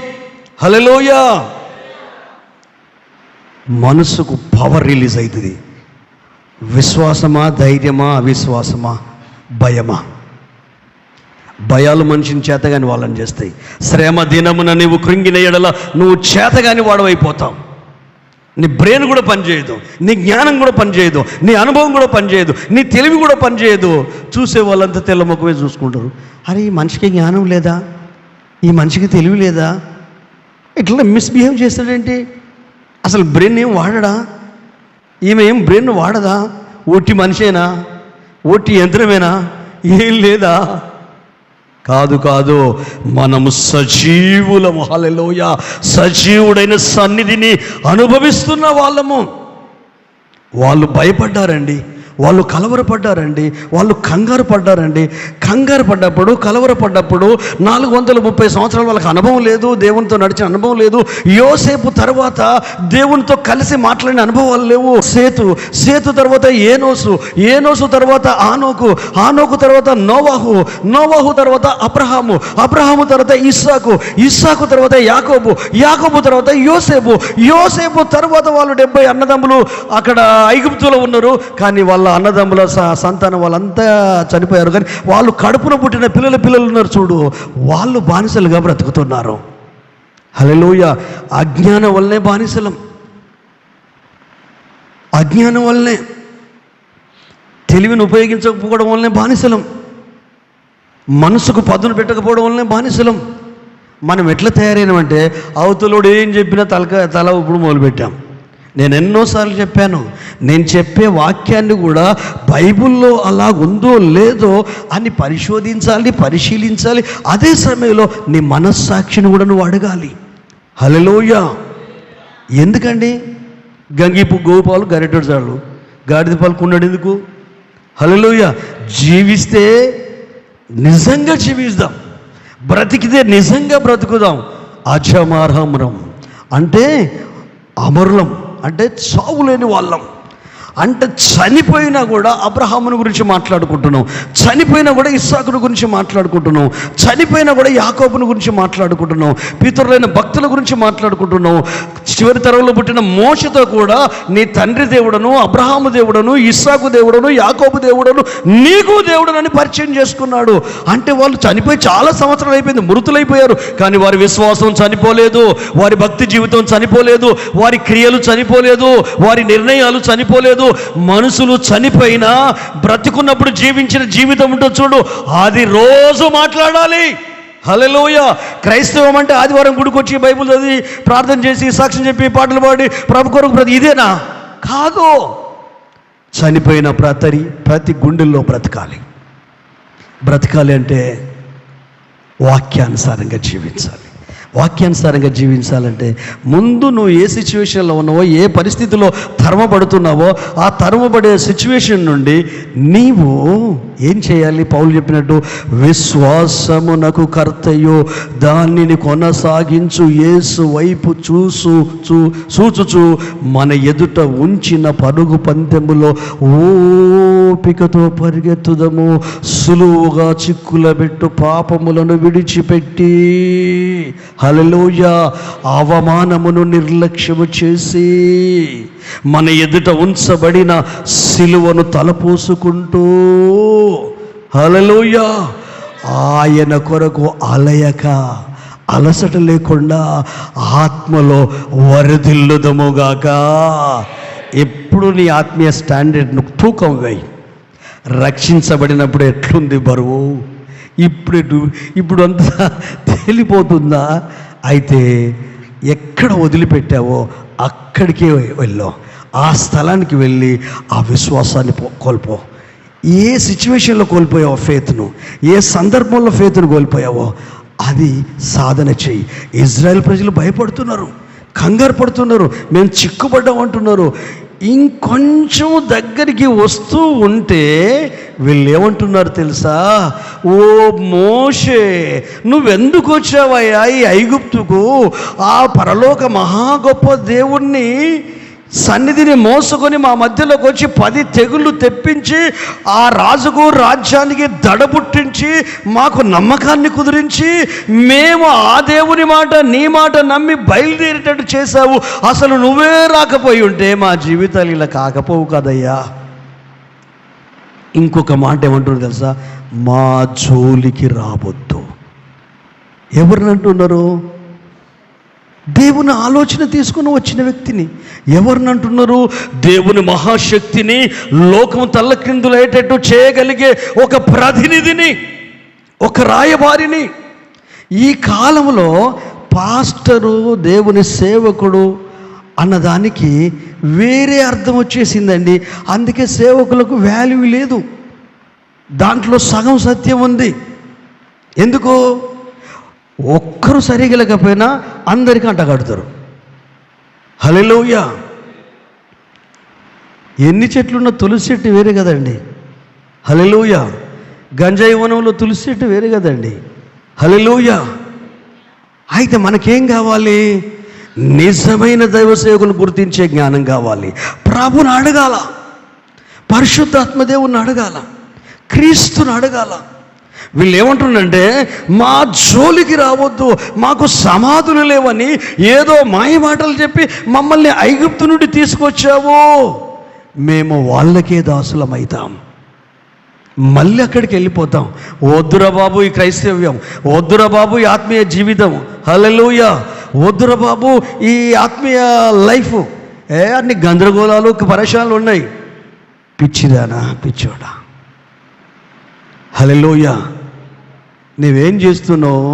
హల్లెలూయా. మనసుకు పవర్ రిలీజ్ అవుతుంది. విశ్వాసమా, ధైర్యమా, అవిశ్వాసమా, భయమా? భయాలు మనిషిని చేతగాని వాళ్ళని చేస్తాయి. శ్రమ దినమున నీవు కృంగిన ఎడల నువ్వు చేతగాని వాడవైపోతావు. నీ బ్రెయిన్ కూడా పనిచేయదు, నీ జ్ఞానం కూడా పనిచేయదు, నీ అనుభవం కూడా పనిచేయదు, నీ తెలివి కూడా పనిచేయదు. చూసే వాళ్ళంతా తెల్ల ముఖమే చూసుకుంటారు. అరే ఈ మనిషికి జ్ఞానం లేదా, ఈ మనిషికి తెలివి లేదా, ఇట్లా మిస్బిహేవ్ చేస్తాడేంటి, అసలు బ్రెయిన్ ఏం వాడడా, ఈమె ఏం బ్రెయిన్ వాడదా, ఒట్టి మనిషేనా, ఒట్టి యంత్రమేనా, ఏం లేదా? కాదు, మనము సజీవులము. హల్లెలూయా. సజీవుడైన సన్నిధిని అనుభవిస్తున్న వాళ్ళము. వాళ్ళు భయపడ్డారండి, వాళ్ళు కలవరపడ్డారండి, వాళ్ళు కంగారు పడ్డారండి. కంగారు పడ్డప్పుడు, కలవరపడ్డప్పుడు 430 సంవత్సరాలు వాళ్ళకి అనుభవం లేదు, దేవునితో నడిచిన అనుభవం లేదు. యోసేపు తర్వాత దేవునితో కలిసి మాట్లాడిన అనుభవాలు లేవు. సేతు తర్వాత ఏనోసు తర్వాత ఆనోకు తర్వాత నోవాహు తర్వాత అబ్రహాము తర్వాత ఇస్సాకు తర్వాత యాకోబు తర్వాత యోసేపు తర్వాత వాళ్ళు 70 అన్నదమ్ములు అక్కడ ఐగుప్తులో ఉన్నారు. కానీ వాళ్ళ అన్నదమ్ముల సంతానం వాళ్ళంతా చనిపోయారు. కానీ వాళ్ళు కడుపున పుట్టిన పిల్లలు ఉన్నారు చూడు, వాళ్ళు బానిసలుగా బ్రతుకుతున్నారు. హల్లెలూయా. అజ్ఞానం వల్లనే బానిసలం. అజ్ఞానం వల్లనే, తెలివిని ఉపయోగించకపోవడం వల్లనే బానిసలం. మనసుకు పదును పెట్టకపోవడం వల్లనే బానిసలం. మనం ఎట్లా తయారైనామంటే అవతలోడు ఏం చెప్పినా తల ఇప్పుడు మొదలుపెట్టాం. నేను ఎన్నోసార్లు చెప్పాను, నేను చెప్పే వాక్యాన్ని కూడా బైబిల్లో అలా ఉందో లేదో అని పరిశీలించాలి. అదే సమయంలో నీ మనస్సాక్షిని కూడా నువ్వు అడగాలి. హల్లెలూయా. ఎందుకండి గంగిపు గోపాలు గరిటెడు చాలు, గాడిద పాలు కున్నాడు ఎందుకు? హల్లెలూయా. జీవిస్తే నిజంగా జీవిస్తాం, బ్రతికితే నిజంగా బ్రతుకుదాం. అజమార్హం అంటే అమరులం, అంటే చావులేని వాళ్ళం. అంటే చనిపోయినా కూడా అబ్రహాముని గురించి మాట్లాడుకుంటున్నాం, చనిపోయినా కూడా ఇస్సాకుని గురించి మాట్లాడుకుంటున్నాం, చనిపోయినా కూడా యాకోబుని గురించి మాట్లాడుకుంటున్నాం, పితరులైన భక్తుల గురించి మాట్లాడుకుంటున్నాం. చివరి తరంలో పుట్టిన మోషతో కూడా నీ తండ్రి దేవుడను, అబ్రహాము దేవుడను, ఇస్సాకు దేవుడను, యాకోబు దేవుడను, నీకు దేవుడనని పరిచయం చేసుకున్నాడు. అంటే వాళ్ళు చనిపోయి చాలా సంవత్సరాలు అయిపోయింది, మృతులైపోయారు. కానీ వారి విశ్వాసం చనిపోలేదు, వారి భక్తి జీవితం చనిపోలేదు, వారి క్రియలు చనిపోలేదు, వారి నిర్ణయాలు చనిపోలేదు. మనుషులు చనిపోయినా బ్రతికున్నప్పుడు జీవించిన జీవితం ఉంటుంది చూడు, అది రోజు మాట్లాడాలి. హల్లెలూయా. క్రైస్తవం అంటే ఆదివారం గుడికి వచ్చి బైబిల్ చదివి ప్రార్థన చేసి సాక్ష్యం చెప్పి పాటలు పాడి ప్రభు కొరకు ఇదేనా? కాదు. చనిపోయిన ప్రతి గుండెల్లో బ్రతకాలి అంటే వాక్యానుసారంగా జీవించాలి. వాక్యానుసారంగా జీవించాలంటే ముందు నువ్వు ఏ సిచ్యువేషన్లో ఉన్నావో, ఏ పరిస్థితిలో తరమబడుతున్నావో, ఆ తరమబడే సిచ్యువేషన్ నుండి నీవు ఏం చేయాలి? పౌలు చెప్పినట్టు విశ్వాసమునకు కర్తయో దానిని కొనసాగించు యేసు వైపు చూచుచు మన ఎదుట ఉంచిన పరుగు పందెములో ఓపికతో పరిగెత్తుదము, సులువుగా చిక్కులబెట్టు పాపములను విడిచిపెట్టి. హల్లెలూయా. అవమానమును నిర్లక్ష్యము చేసి మన ఎదుట ఉంచబడిన సిలువను తలపోసుకుంటూ, హల్లెలూయా, ఆయన కొరకు అలసట లేకుండా ఆత్మలో వరదిల్లుదముగాక. ఎప్పుడు నీ ఆత్మీయ స్టాండర్డ్ను తూకం వేయి. రక్షించబడినప్పుడు ఎట్లుంది బరువు, ఇప్పుడు అంతా తేలిపోతుందా? అయితే ఎక్కడ వదిలిపెట్టావో అక్కడికే వెళ్ళావు, ఆ స్థలానికి వెళ్ళి ఆ విశ్వాసాన్ని కోల్పో. ఏ సిచ్యువేషన్లో కోల్పోయావో ఫేత్ను, ఏ సందర్భంలో ఫేత్ను కోల్పోయావో అది సాధన చెయ్యి. ఇజ్రాయెల్ ప్రజలు భయపడుతున్నారు, కంగారు పడుతున్నారు, మేము చిక్కుపడ్డాం అంటున్నారు. ఇంకొంచెం దగ్గరికి వస్తూ ఉంటే వీళ్ళు ఏమంటున్నారు తెలుసా? ఓ మోషే, నువ్వెందుకు వచ్చావయ్యా ఈ ఐగుప్తుకు? ఆ పరలోక మహా గొప్ప దేవుణ్ణి సన్నిధిని మోసుకొని మా మధ్యలోకి వచ్చి 10 తెగుళ్ళు తెప్పించి ఆ రాజుకు రాజ్యానికి దడబుట్టించి మాకు నమ్మకాన్ని కుదిరించి మేము ఆ దేవుని మాట నీ మాట నమ్మి బయలుదేరేటట్టు చేశావు. అసలు నువ్వే రాకపోయి ఉంటే మా జీవితాలు ఇలా కాకపోవు కదయ్యా. ఇంకొక మాట ఏమంటున్నారు తెలుసా? మా జోలికి రావద్దు. ఎవరిని అంటున్నారు? దేవుని ఆలోచన తీసుకుని వచ్చిన వ్యక్తిని. ఎవరిని అంటున్నారు? దేవుని మహాశక్తిని లోకం తల్లకిందులయ్యేటట్టు చేయగలిగే ఒక ప్రతినిధిని, ఒక రాయబారిని. ఈ కాలంలో పాస్టరు, దేవుని సేవకుడు అన్నదానికి వేరే అర్థం వచ్చేసిందండి. అందుకే సేవకులకు వాల్యూ లేదు. దాంట్లో సగం సత్యం ఉంది. ఎందుకు? ఒక్కరు సరిగలేకపోయినా అందరికీ అంటగడతారు. హల్లెలూయా. ఎన్ని చెట్లున్న తులసి చెట్టు వేరే కదండి. హల్లెలూయా. గంజాయి వనంలో తులసి చెట్టు వేరే కదండి. హల్లెలూయా. అయితే మనకేం కావాలి? నిజమైన దైవ సేవకులను గుర్తించే జ్ఞానం కావాలి. ప్రభుని అడగాల, పరిశుద్ధాత్మదేవుని అడగాల, క్రీస్తుని అడగాల. వీళ్ళు ఏమంటుండంటే మా జోలికి రావద్దు, మాకు సమాధులు లేవని ఏదో మాయ మాటలు చెప్పి మమ్మల్ని ఐగుప్తు నుండి తీసుకొచ్చావు, మేము వాళ్ళకే దాసులమవుతాం, మళ్ళీ అక్కడికి వెళ్ళిపోతాం. వద్దురా బాబు ఈ క్రైస్తవ్యం, వద్దురా బాబు ఈ ఆత్మీయ జీవితం, హల్లెలూయా, వద్దురా బాబు ఈ ఆత్మీయ లైఫ్, అన్ని గందరగోళాలు పరేషాలు ఉన్నాయి. పిచ్చిదానా, పిచ్చోడా. హల్లెలూయా. నువ్వేం చేస్తున్నావు?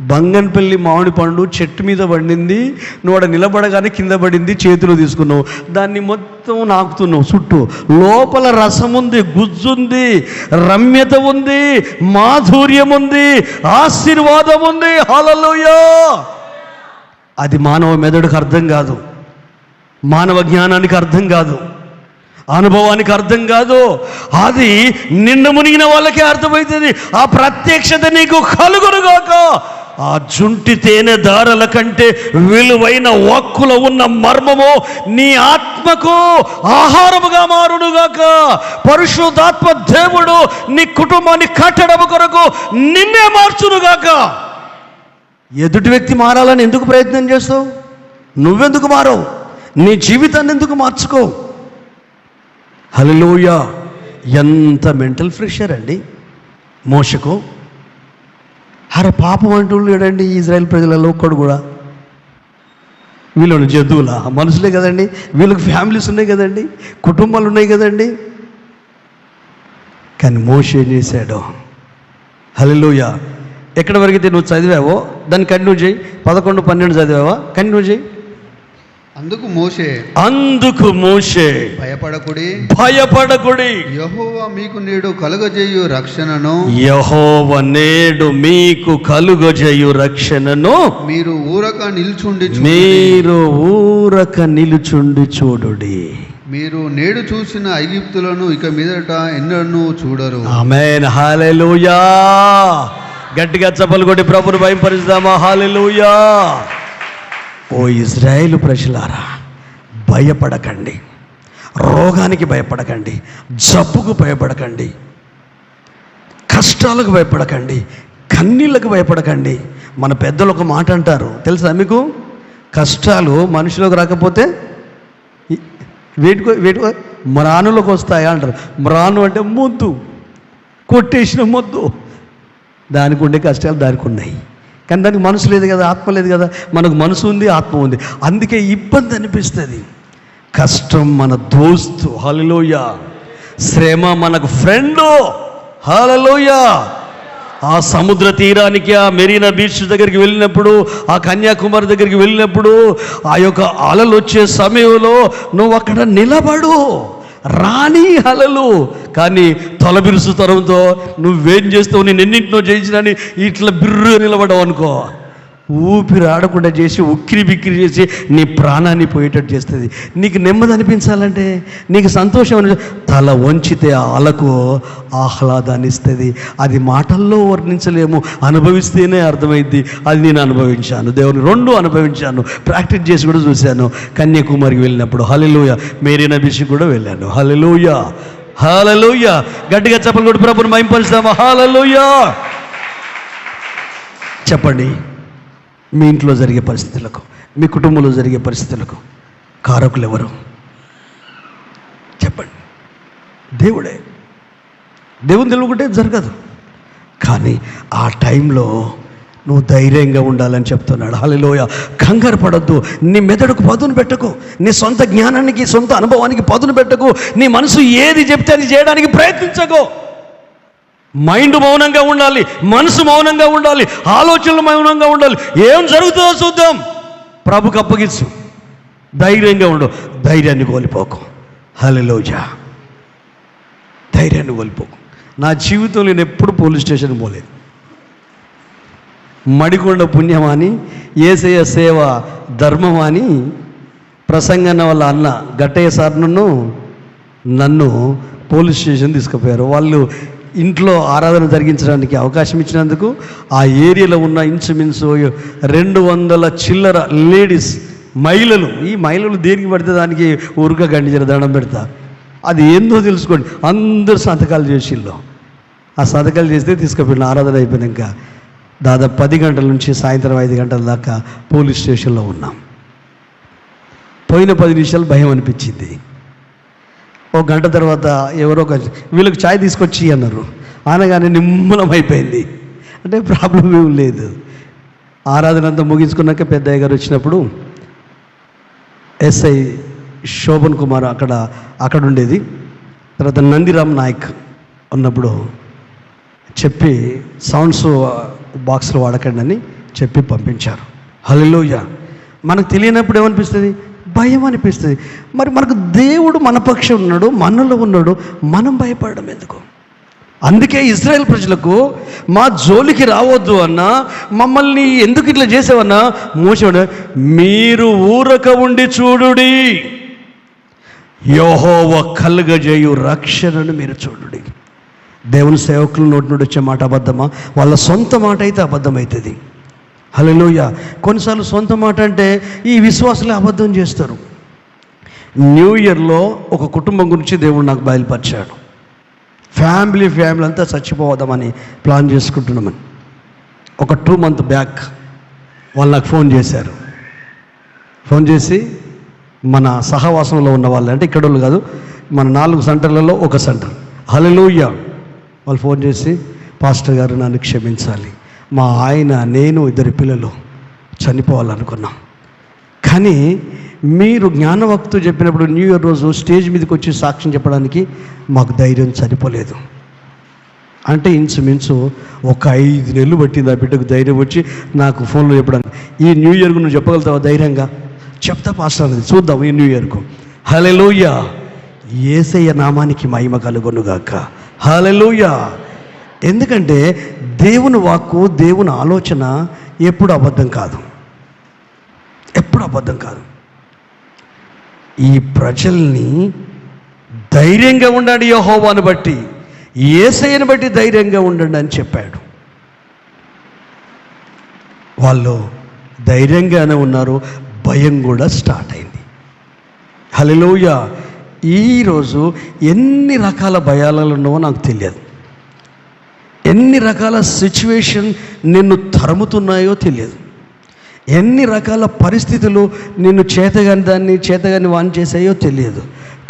బంగన్పల్లి మామిడి పండు చెట్టు మీద పడింది, నువ్వు అక్కడ నిలబడగానే కింద పడింది, చేతిలో తీసుకున్నావు, దాన్ని మొత్తం నాకుతున్నావు చుట్టూ. లోపల రసం ఉంది, గుజ్జుంది, రమ్యత ఉంది, మాధుర్యం ఉంది, ఆశీర్వాదం ఉంది. హల్లెలూయా! అది మానవ మెదడుకు అర్థం కాదు, మానవ జ్ఞానానికి అర్థం కాదు, అనుభవానికి అర్థం కాదు. అది నిండు మునిగిన వాళ్ళకే అర్థమవుతుంది. ఆ ప్రత్యక్షత నీకు కలుగునుగాక. ఆ జుంటి తేనె దారల కంటే విలువైన వాక్కులో ఉన్న మర్మము నీ ఆత్మకు ఆహారముగా మారునుగాక. పరిశుద్ధాత్మ దేవుడు నీ కుటుంబాన్ని కట్టడము కొరకు నిన్నే మార్చునుగాక. ఎదుటి వ్యక్తి మారాలని ఎందుకు ప్రయత్నం చేస్తావు? నువ్వెందుకు మారవు? నీ జీవితాన్ని ఎందుకు మార్చుకో? హల్లెలూయా! ఎంత మెంటల్ ప్రెషర్ అండి మోషకు. అరే పాపం అంటూ లేడండి ఇజ్రాయెల్ ప్రజలలో ఒక్కడు కూడా. వీళ్ళు జంతువుల మనుషులే కదండి, వీళ్ళకి ఫ్యామిలీస్ ఉన్నాయి కదండి, కుటుంబాలు ఉన్నాయి కదండి. కానీ మోషే ఏం చేశాడు? హల్లెలూయా! ఎక్కడి వరకైతే నువ్వు చదివావో దాన్ని కంటిన్యూ చేయి. 11, 12 చదివావా? కంటిన్యూ చేయి. అందుకు మోషే భయపడకుడి, యెహోవా మీకు నేడు కలుగజేయు రక్షణను మీరు ఊరక నిలుచుండి చూడుడి. మీరు నేడు చూసిన ఐగుప్తులను ఇక మీదట ఎన్నడూ చూడరు. ఆమేన్. హల్లెలూయా! గట్టిగా చప్పలు కొట్టి ప్రభువును భయపరుద్దామా? హల్లెలూయా! ఓ ఇజ్రాయేలు ప్రజలారా, భయపడకండి, రోగానికి భయపడకండి, జబ్బుకు భయపడకండి, కష్టాలకు భయపడకండి, కన్నీళ్ళకు భయపడకండి. మన పెద్దలు ఒక మాట అంటారు తెలుసా మీకు? కష్టాలు మనుషులకు రాకపోతే వేటుకో మ్రానులకు వస్తాయా అంటారు. మ్రాను అంటే మొద్దు, కొట్టేసిన మొద్దు. దానికి ఉండే కష్టాలు దానికి ఉన్నాయి, కానీ దానికి మనసు లేదు కదా, ఆత్మ లేదు కదా. మనకు మనసు ఉంది, ఆత్మ ఉంది, అందుకే ఇబ్బంది అనిపిస్తుంది. కష్టం మన దోస్తు. హల్లెలూయా! శ్రమ మనకు ఫ్రెండు. హల్లెలూయా! ఆ సముద్ర తీరానికి, ఆ మెరీనా బీచ్ దగ్గరికి వెళ్ళినప్పుడు, ఆ కన్యాకుమారి దగ్గరికి వెళ్ళినప్పుడు, ఆ యొక్క అలలు వచ్చే సమయంలో నువ్వు అక్కడ నిలబడు, రాణి అలలు. కానీ తలబిరుసు తరంతో నువ్వేం చేస్తావు, నేను ఎన్నింటినో చేయించినని ఇట్లా బిర్రు నిలబడవు అనుకో, ఊపిరి ఆడకుండా చేసి ఉక్కిరి బిక్కిరి చేసి నీ ప్రాణాన్ని పోయేటట్టు చేస్తుంది. నీకు నెమ్మది అనిపించాలంటే, నీకు సంతోషం అని తల వంచితే ఆ అలకు ఆహ్లాదాన్ని ఇస్తుంది. అది మాటల్లో వర్ణించలేము, అనుభవిస్తేనే అర్థమైద్ది. అది నేను అనుభవించాను, దేవుని 2 అనుభవించాను, ప్రాక్టీస్ చేసి కూడా చూశాను. కన్యాకుమారికి వెళ్ళినప్పుడు హల్లెలూయా, మెరీనా బీచ్ కూడా వెళ్ళాను. హల్లెలూయా! హల్లెలూయా! గట్టిగా చెప్పలు కొట్టి ప్రభువును మహిమపరుస్తామా? హల్లెలూయా! చెప్పండి, మీ ఇంట్లో జరిగే పరిస్థితులకు, మీ కుటుంబంలో జరిగే పరిస్థితులకు కారకులు ఎవరు? చెప్పండి. దేవుడే. దేవుని తెలుగుంటే జరగదు. కానీ ఆ టైంలో నువ్వు ధైర్యంగా ఉండాలని చెప్తున్నాడు. హల్లెలూయా! కంగారు పడద్దు, నీ మెదడుకు పదును పెట్టకు, నీ సొంత జ్ఞానానికి, సొంత అనుభవానికి పదును పెట్టకు, నీ మనసు ఏది చెప్తే అది చేయడానికి ప్రయత్నించకు. మైండ్ మౌనంగా ఉండాలి, మనసు మౌనంగా ఉండాలి, ఆలోచనలు మౌనంగా ఉండాలి. ఏం జరుగుతుందో చూద్దాం, ప్రభుకు అప్పగించు, ధైర్యంగా ఉండు. ధైర్యాన్ని కోల్పోకు. హల్లెలూయా! ధైర్యాన్ని కోల్పోకు. నా జీవితంలో నేను ఎప్పుడు పోలీస్ స్టేషన్కి పోలేదు. మడికొండ పుణ్యమాని, యేసయ్య సేవ ధర్మమాని ప్రసంగన్న వాళ్ళ అన్న గట్టయ్య సార్ నన్ను పోలీస్ స్టేషన్ తీసుకుపోయారు. వాళ్ళు ఇంట్లో ఆరాధన జరిగించడానికి అవకాశం ఇచ్చినందుకు ఆ ఏరియాలో ఉన్న ఇంచుమించు 200 చిల్లర లేడీస్, మహిళలు, ఈ మహిళలు దేనికి పడితే దానికి ఊరుక గండిచర దండం పెడతా, అది ఏందో తెలుసుకోండి. అందరూ సంతకాలు చేసిళ్ళు. ఆ సంతకాలు చేస్తే తీసుకుపోయిన ఆరాధన అయిపోయినాక దాదాపు 10 గంటల నుంచి సాయంత్రం 5 గంటల దాకా పోలీస్ స్టేషన్లో ఉన్నాం. పోయిన 10 నిమిషాలు భయం అనిపించింది. ఒక గంట తర్వాత ఎవరో వీళ్ళకి ఛాయ్ తీసుకొచ్చి అన్నారు, అనగానే నిమ్మలం అయిపోయింది. అంటే ప్రాబ్లం ఏం లేదు. ఆరాధన అంతా ముగించుకున్నాక పెద్దయ్య గారు వచ్చినప్పుడు ఎస్ఐ శోభన్ కుమార్ అక్కడ ఉండేది. తర్వాత నందిరామ్ నాయక్ ఉన్నప్పుడు చెప్పి సౌండ్స్ బాక్స్లో వాడకండి అని చెప్పి పంపించారు. హల్లెలూయా. మనకు తెలియనప్పుడు ఏమనిపిస్తుంది? భయం అనిపిస్తుంది. మరి మనకు దేవుడు మన పక్షం ఉన్నాడు, మనలో ఉన్నాడు, మనం భయపడడం ఎందుకు? అందుకే ఇశ్రాయేల్ ప్రజలకు మా జోలికి రావద్దు అన్నా, మమ్మల్ని ఎందుకు ఇట్లా చేసావన్నా, మోసే మీరు ఊరక ఉండి చూడుడి, యెహోవా కలుగజేయు రక్షణను మీరు చూడుడి. దేవుని సేవకుల నోటి నుండి వచ్చే మాట అబద్ధమా? వాళ్ళ సొంత మాట అయితే అబద్ధం అవుతుంది. హల్లెలూయా. కొన్నిసార్లు సొంత మాట అంటే ఈ విశ్వాసులే అబద్ధం చేస్తారు. న్యూ ఇయర్లో ఒక కుటుంబం గురించి దేవుడు నాకు బయలుపరిచాడు. ఫ్యామిలీ అంతా చచ్చిపోవదామని ప్లాన్ చేసుకుంటున్నామని. ఒక 2 months బ్యాక్ వాళ్ళు నాకు ఫోన్ చేశారు. ఫోన్ చేసి మన సహవాసంలో ఉన్న వాళ్ళు, అంటే ఇక్కడ వాళ్ళు కాదు, మన 4 సెంటర్లలో ఒక సెంటర్. హల్లెలూయా. వాళ్ళు ఫోన్ చేసి, పాస్టర్ గారు నన్ను క్షమించాలి, మా ఆయన, నేను, 2 పిల్లలు చనిపోవాలనుకున్నాం, కానీ మీరు జ్ఞానవక్తు చెప్పినప్పుడు న్యూ ఇయర్ రోజు స్టేజ్ మీదకి వచ్చి సాక్ష్యం చెప్పడానికి మాకు ధైర్యం సరిపోలేదు. అంటే ఇంచుమించు ఒక 5 నెలలు పట్టింది ఆ బిడ్డకు ధైర్యం వచ్చి నాకు ఫోన్లో చెప్పడానికి. ఈ న్యూ ఇయర్కు నువ్వు చెప్పగలుగుతావా ధైర్యంగా? చెప్తా పాస్టర్ అనేది, చూద్దాం ఈ న్యూ ఇయర్కు. హల్లెలూయా. యేసయ్య నామానికి మహిమ కలుగునుగాక. హల్లెలూయా. ఎందుకంటే దేవుని వాక్కు, దేవుని ఆలోచన ఎప్పుడు అబద్ధం కాదు, ఎప్పుడు అబద్ధం కాదు. ఈ ప్రజల్ని ధైర్యంగా ఉండండి, యెహోవాను బట్టి, యేసయ్యను బట్టి ధైర్యంగా ఉండండి అని చెప్పాడు. వాళ్ళు ధైర్యంగానే ఉన్నారు, భయం కూడా స్టార్ట్ అయింది. హల్లెలూయా. ఈరోజు ఎన్ని రకాల భయాలలో ఉన్నావో నాకు తెలియదు, ఎన్ని రకాల సిచ్యువేషన్ నిన్ను తరుముతున్నాయో తెలియదు, ఎన్ని రకాల పరిస్థితులు నిన్ను చేతగాని వాన్ చేసాయో తెలియదు.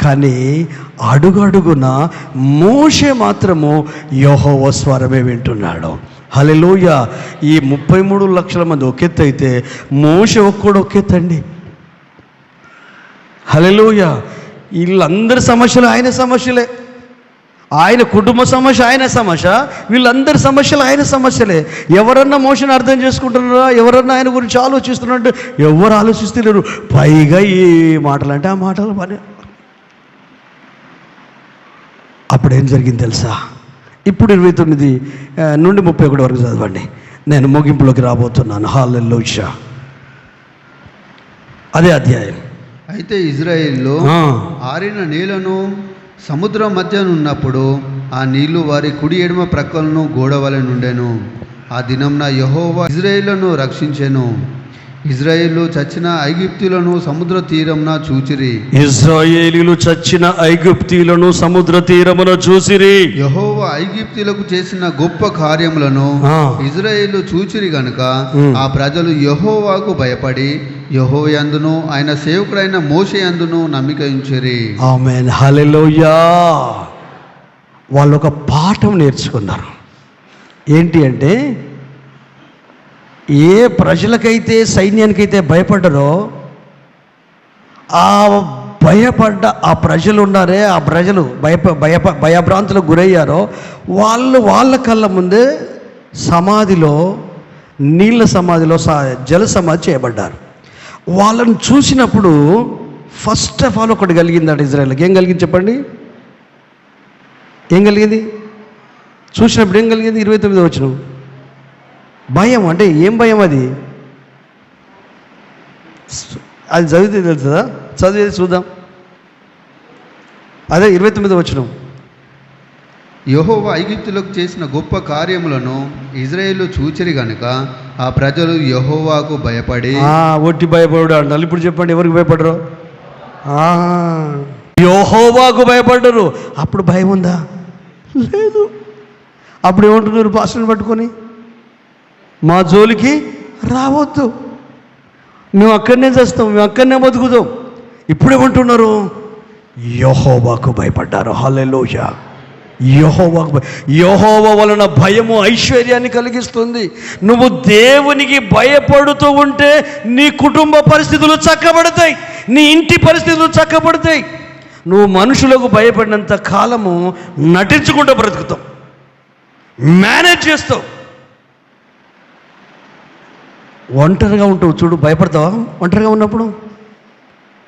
కానీ అడుగడుగున మోషే మాత్రము యెహోవా స్వరమే వింటున్నాడు. హల్లెలూయా. ఈ 33 లక్షల మంది ఒకెత్తు అయితే మోషే ఒక్కడు ఒకెత్తండి. హల్లెలూయా. వీళ్ళందరి సమస్యలు ఆయన సమస్యలే, ఆయన కుటుంబ సమస్య ఆయన సమస్య, వీళ్ళందరి సమస్యలు ఆయన సమస్యలే. ఎవరన్నా మోషని అర్థం చేసుకుంటున్నారా? ఎవరన్నా ఆయన గురించి ఆలోచిస్తున్నారంటే ఎవరు ఆలోచిస్తలేరు. పైగా ఈ మాటలు అంటే ఆ మాటలు పని. అప్పుడు ఏం జరిగింది తెలుసా? ఇప్పుడు 29 నుండి 31 వరకు చదవండి. నేను ముగింపులోకి రాబోతున్నాను. హల్లెలూయా. అదే అధ్యాయం. అయితే ఇజ్రాయేల్లో ఆరిన నీళ్లను సముద్రం మధ్యనున్నప్పుడు ఆ నీళ్లు వారి కుడి ఎడమ ప్రక్కలను గోడవలె నుండెను. ఆ దినంన యెహోవా ఇజ్రాయేలును రక్షించెను. ఇజ్రాయేలు చచ్చిన ఐగుప్తీయులను సముద్ర తీరమున చూచిరి. ఇజ్రాయేలీలు చచ్చిన ఐగుప్తీయులను సముద్ర తీరమున చూసిరి. యెహోవా ఐగుప్తీయులకు చేసిన గొప్ప కార్యములను ఇజ్రాయేలు చూచిరి గనుక ఆ ప్రజలు యెహోవాకు భయపడి యెహోవా యందును ఆయన సేవకుడైన మోషే యందును నమ్మిక ఉంచిరి. ఆమేన్. హల్లెలూయా. వాళ్ళు ఒక పాఠం నేర్చుకున్నారు. ఏంటి అంటే, ఏ ప్రజలకైతే సైన్యానికైతే భయపడ్డారో, ఆ భయపడ్డ ఆ ప్రజలు ఉన్నారే, ఆ ప్రజలు భయభ్రాంతులకు గురయ్యారో, వాళ్ళ కళ్ళ ముందే సమాధిలో, నీళ్ళ సమాధిలో జల సమాధి చేయబడ్డారు. వాళ్ళని చూసినప్పుడు ఫస్ట్ ఆఫ్ ఆల్ ఒకటి కలిగిందంట ఇజ్రాయేల్కి. ఏం కలిగింది చెప్పండి? ఏం కలిగింది? చూసినప్పుడు ఏం కలిగింది? 29 వచనం. భయం. అంటే ఏం భయం? అది చదివితే తెలుస్తుందా? చదివేది చూద్దాం. అదే 29 వచనం. యెహోవా ఐగుప్తులకు చేసిన గొప్ప కార్యములను ఇజ్రాయేలు చూచిరి గనుక ఆ ప్రజలు యెహోవాకు భయపడి. ఒట్టి భయపడు అంటారు. ఇప్పుడు చెప్పండి, ఎవరికి భయపడరు? యెహోవాకు భయపడ్డరు. అప్పుడు భయం ఉందా? లేదు. అప్పుడు ఏమంటున్నారు పాస్టర్ని పట్టుకొని? మా జోలికి రావద్దు, మేము అక్కడనే చేస్తాం, మేము అక్కడనే బతుకుతాం. ఇప్పుడు ఏమంటున్నారు? యెహోవాకు భయపడ్డారు. హల్లెలూయా. యెహోవా వలన భయము ఐశ్వర్యాన్ని కలిగిస్తుంది. నువ్వు దేవునికి భయపడుతూ ఉంటే నీ కుటుంబ పరిస్థితులు చక్కబడతాయి, నీ ఇంటి పరిస్థితులు చక్కబడతాయి. నువ్వు మనుషులకు భయపడినంత కాలము నటించుకుంటూ బ్రతుకుతావు. మేనేజ్ చేస్తావు. ఒంటరిగా ఉంటావు చూడు, భయపడతావా? ఒంటరిగా ఉన్నప్పుడు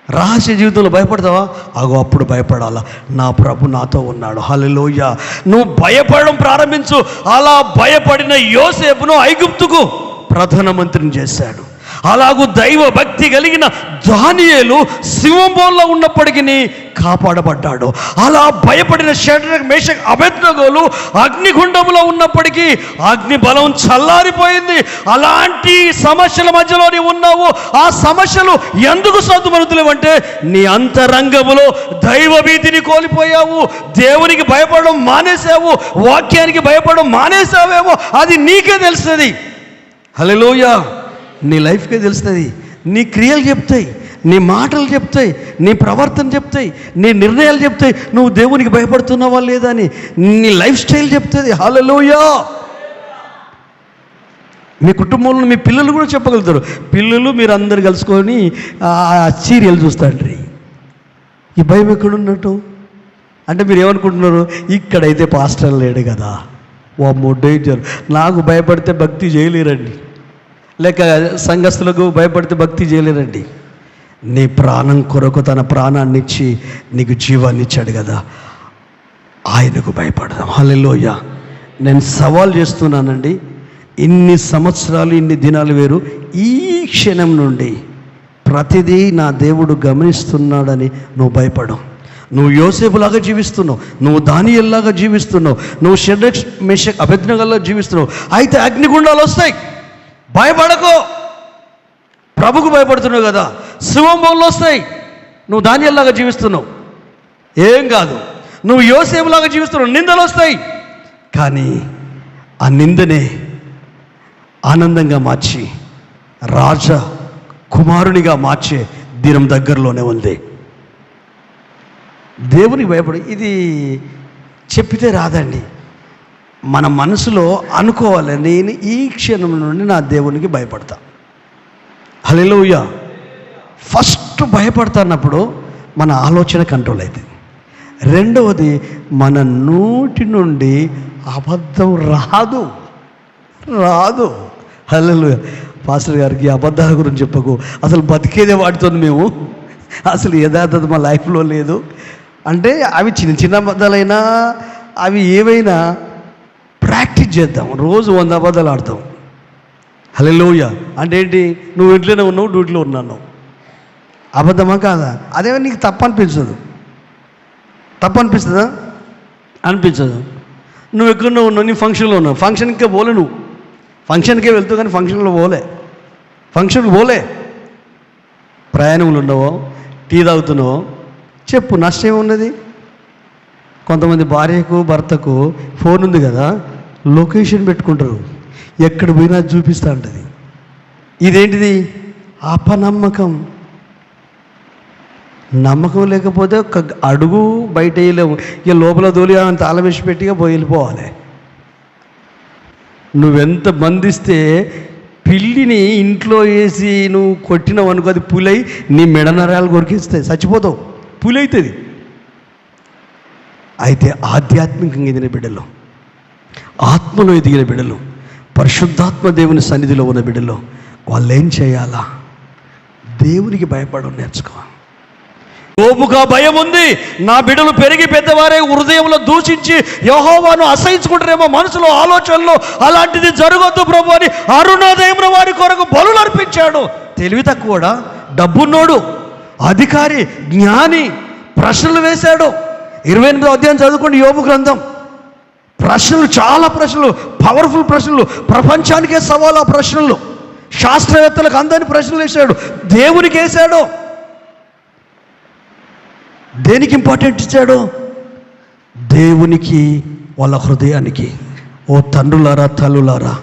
రహస్య జీవితంలో భయపడతావా? అప్పుడు భయపడాలా, నా ప్రభు నాతో ఉన్నాడు. హల్లెలూయా. నువ్వు భయపడడం ప్రారంభించు. అలా భయపడిన యోసేపును ఐగుప్తుకు ప్రధానమంత్రిని చేశాడు. అలాగూ దైవ భక్తి కలిగిన దానియేలు సింహంలో ఉన్నప్పటికీ కాపాడబడ్డాడు. అలా భయపడిన షడ్రక్ మేషక్ అబేద్నెగోలు అగ్నిగుండంలో ఉన్నప్పటికీ అగ్ని బలం చల్లారిపోయింది. అలాంటి సమస్యల మధ్యలో నీవు ఉన్నావు. ఆ సమస్యలు ఎందుకు సద్దుమరుతులేవంటే నీ అంతరంగములో దైవ భీతిని కోల్పోయావు, దేవునికి భయపడడం మానేసావు, వాక్యానికి భయపడడం మానేసావేమో అది నీకే తెలుస్తుంది. హల్లెలూయా. నీ లైఫ్కే తెలుస్తుంది. నీ క్రియలు చెప్తాయి, నీ మాటలు చెప్తాయి, నీ ప్రవర్తన చెప్తాయి, నీ నిర్ణయాలు చెప్తాయి నువ్వు దేవునికి భయపడుతున్నావా లేదా అని. నీ లైఫ్ స్టైల్ చెప్తుంది. హల్లెలూయా. మీ కుటుంబంలో మీ పిల్లలు కూడా చెప్పగలుగుతారు. పిల్లలు మీరు అందరు కలుసుకొని సీరియల్ చూస్తాండ్రి. ఈ భయం ఎక్కడున్నట్టు అంటే మీరు ఏమనుకుంటున్నారు? ఇక్కడైతే పాస్టర్ లేడు కదా, వామ్మో డేంజర్, నాకు భయపడితే భక్తి చేయలేరండి, లేక సంఘస్థులకు భయపడితే భక్తి చేయలేరండి. నీ ప్రాణం కొరకు తన ప్రాణాన్ని ఇచ్చి నీకు జీవాన్ని ఇచ్చాడు కదా, ఆయనకు భయపడదాం. హల్లెలూయా. నేను సవాల్ చేస్తున్నానండి, ఇన్ని సంవత్సరాలు ఇన్ని దినాలు వేరు, ఈ క్షణం నుండి ప్రతిదీ నా దేవుడు గమనిస్తున్నాడని నువ్వు భయపడవు. నువ్వు యోసేపులాగా జీవిస్తున్నావు, నువ్వు దానియేలులాగా జీవిస్తున్నావు, నువ్వు షడ్రక్ మేషక్ అబేద్నెగోలా జీవిస్తున్నావు. అయితే అగ్నిగుండాలు వస్తాయి, భయపడకు. ప్రభుకు భయపడుతున్నావు కదా, సింహంలో వస్తాయి. నువ్వు దానియేలులాగా జీవిస్తున్నావు, ఏం కాదు. నువ్వు యోసేపులాగా జీవిస్తున్నావు, నిందలు వస్తాయి. కానీ ఆ నిందనే ఆనందంగా మార్చి రాజ కుమారునిగా మార్చే దినం దగ్గరలోనే ఉంది. దేవునికి భయపడి ఇది చెప్పితే రాదండి, మన మనసులో అనుకోవాలి, నేను ఈ క్షణం నుండి నా దేవునికి భయపడతా. హల్లెలూయా. ఫస్ట్ భయపడతాన్నప్పుడు మన ఆలోచన కంట్రోల్ అవుతుంది. రెండవది, మన నోటి నుండి అబద్ధం రాదు. హల్లెలూయా. పాస్టర్ గారికి అబద్ధాల గురించి చెప్పకు, అసలు బతికేదే వాటితో మేము, అసలు యథార్థత మా లైఫ్లో లేదు అంటే అవి చిన్న చిన్న అబద్ధాలైనా అవి ఏవైనా ప్రాక్టీస్ చేద్దాం. రోజు 100 అబద్ధాలు ఆడతాం. హల్లెలూయా. అంటే ఏంటి? నువ్వు ఇంట్లోనే ఉన్నావు, డ్యూటీలో ఉన్నావు, అబద్ధమా కాదా? అదేమో నీకు తప్పు అనిపించదు. తప్పు అనిపిస్తుందా? అనిపించదు. నువ్వు ఎక్కడో ఉన్నావు, నీ ఫంక్షన్లో ఉన్నావు, ఫంక్షన్కే పోలే, నువ్వు ఫంక్షన్కే వెళ్తావు కానీ ఫంక్షన్కి పోలే, ప్రయాణంలో ఉన్నావో, టీ తాగుతున్నావో, చెప్పు, నష్టం ఉన్నది. కొంతమంది భార్యకు భర్తకు ఫోన్ ఉంది కదా, లొకేషన్ పెట్టుకుంటారు, ఎక్కడ పోయినా చూపిస్తూ ఉంటుంది. ఇదేంటిది? అపనమ్మకం. నమ్మకం లేకపోతే ఒక అడుగు బయట వేయలేము. ఇక లోపల దోలి తాళం వేసి పెట్టిగా పోయి వెళ్ళిపోవాలి. నువ్వెంత బంధిస్తే పిల్లిని ఇంట్లో వేసి నువ్వు కొట్టినావు అనుకో, అది పులై నీ మెడ నరాలు కొరికిస్తాయి, చచ్చిపోతావు, పులి అవుతుంది. అయితే ఆధ్యాత్మికంగా ఎదిగిన బిడ్డలు, ఆత్మలో ఎదిగిన బిడ్డలు, పరిశుద్ధాత్మ దేవుని సన్నిధిలో ఉన్న బిడ్డలు, వాళ్ళు ఏం చేయాలా? దేవునికి భయపడడం నేర్చుకోవాలి. యోబుగా భయం ఉంది, నా బిడ్డలు పెరిగి పెద్దవారే హృదయంలో దూషించి యెహోవాను అసహించుకుంటారేమో మనసులో ఆలోచనలో, అలాంటిది జరగొద్దు ప్రభు అని అరుణోదయంలో వారి కొరకు బలులు అర్పించాడు. తెలివి తక్కువడా? డబ్బున్నోడు, అధికారి, జ్ఞాని, ప్రశ్నలు వేశాడు. 28వ అధ్యాయం చదువుకోండి యోబు గ్రంథం. ప్రశ్నలు, చాలా ప్రశ్నలు, పవర్ఫుల్ ప్రశ్నలు, ప్రపంచానికే సవాలు ఆ ప్రశ్నలు. శాస్త్రవేత్తలకు అందరినీ ప్రశ్నలు వేశాడు, దేవునికి వేశాడు. దేనికి ఇంపార్టెంట్ ఇచ్చాడు? దేవునికి, వాళ్ళ హృదయానికి. ఓ తండ్రులారా, తల్లులారా,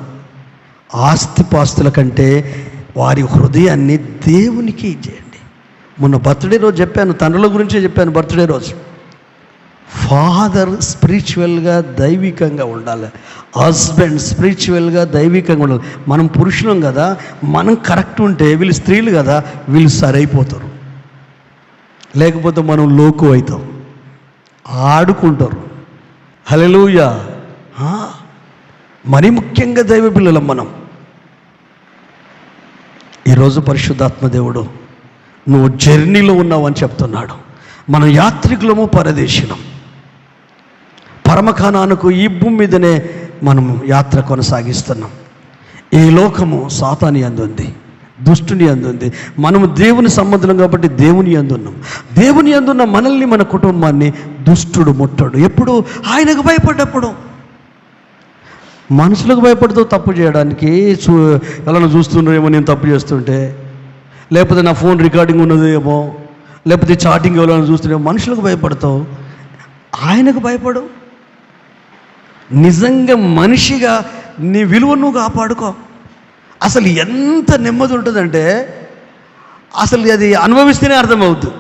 ఆస్తిపాస్తుల కంటే వారి హృదయాన్ని దేవునికి ఇచ్చేయండి. మొన్న బర్త్డే రోజు చెప్పాను, తండ్రుల గురించే చెప్పాను. బర్త్డే రోజు ఫాదర్ స్పిరిచువల్గా దైవికంగా ఉండాలి, హస్బెండ్ స్పిరిచువల్గా దైవికంగా ఉండాలి. మనం పురుషులం కదా, మనం కరెక్ట్ ఉంటే వీళ్ళు స్త్రీలు కదా, వీళ్ళు సరైపోతారు. లేకపోతే మనం లోకు అవుతాం, ఆడుకుంటారు. హల్లెలూయా. మరి ముఖ్యంగా దైవ పిల్లలం మనం. ఈరోజు పరిశుద్ధాత్మ దేవుడు నువ్వు జర్నీలో ఉన్నావు అని చెప్తున్నాడు. మనం యాత్రికులము, పరదేశినం. పరమకానానికి ఈ భూమి మీదనే మనం యాత్ర కొనసాగిస్తున్నాం. ఈ లోకము సాతాని అందుంది, దుష్టుని అందుంది. మనము దేవుని సంబంధం కాబట్టి దేవుని అందున్నాం. దేవుని అందున్న మనల్ని, మన కుటుంబాన్ని దుష్టుడు ముట్టడు. ఎప్పుడు? ఆయనకు భయపడ్డప్పుడు. మనుషులకు భయపడుతూ తప్పు చేయడానికి ఎలా చూస్తున్నారేమో నేను తప్పు చేస్తుంటే, లేకపోతే నా ఫోన్ రికార్డింగ్ ఉన్నదేమో, లేకపోతే చాటింగ్ ఎవరైనా చూస్తున్నామో మనుషులకు భయపడతావు, ఆయనకు భయపడు. నిజంగా మనిషిగా నీ విలువను నువ్వు కాపాడుకో. అసలు ఎంత నెమ్మది ఉంటుందంటే అసలు అది అనుభవిస్తేనే అర్థమవుద్దు,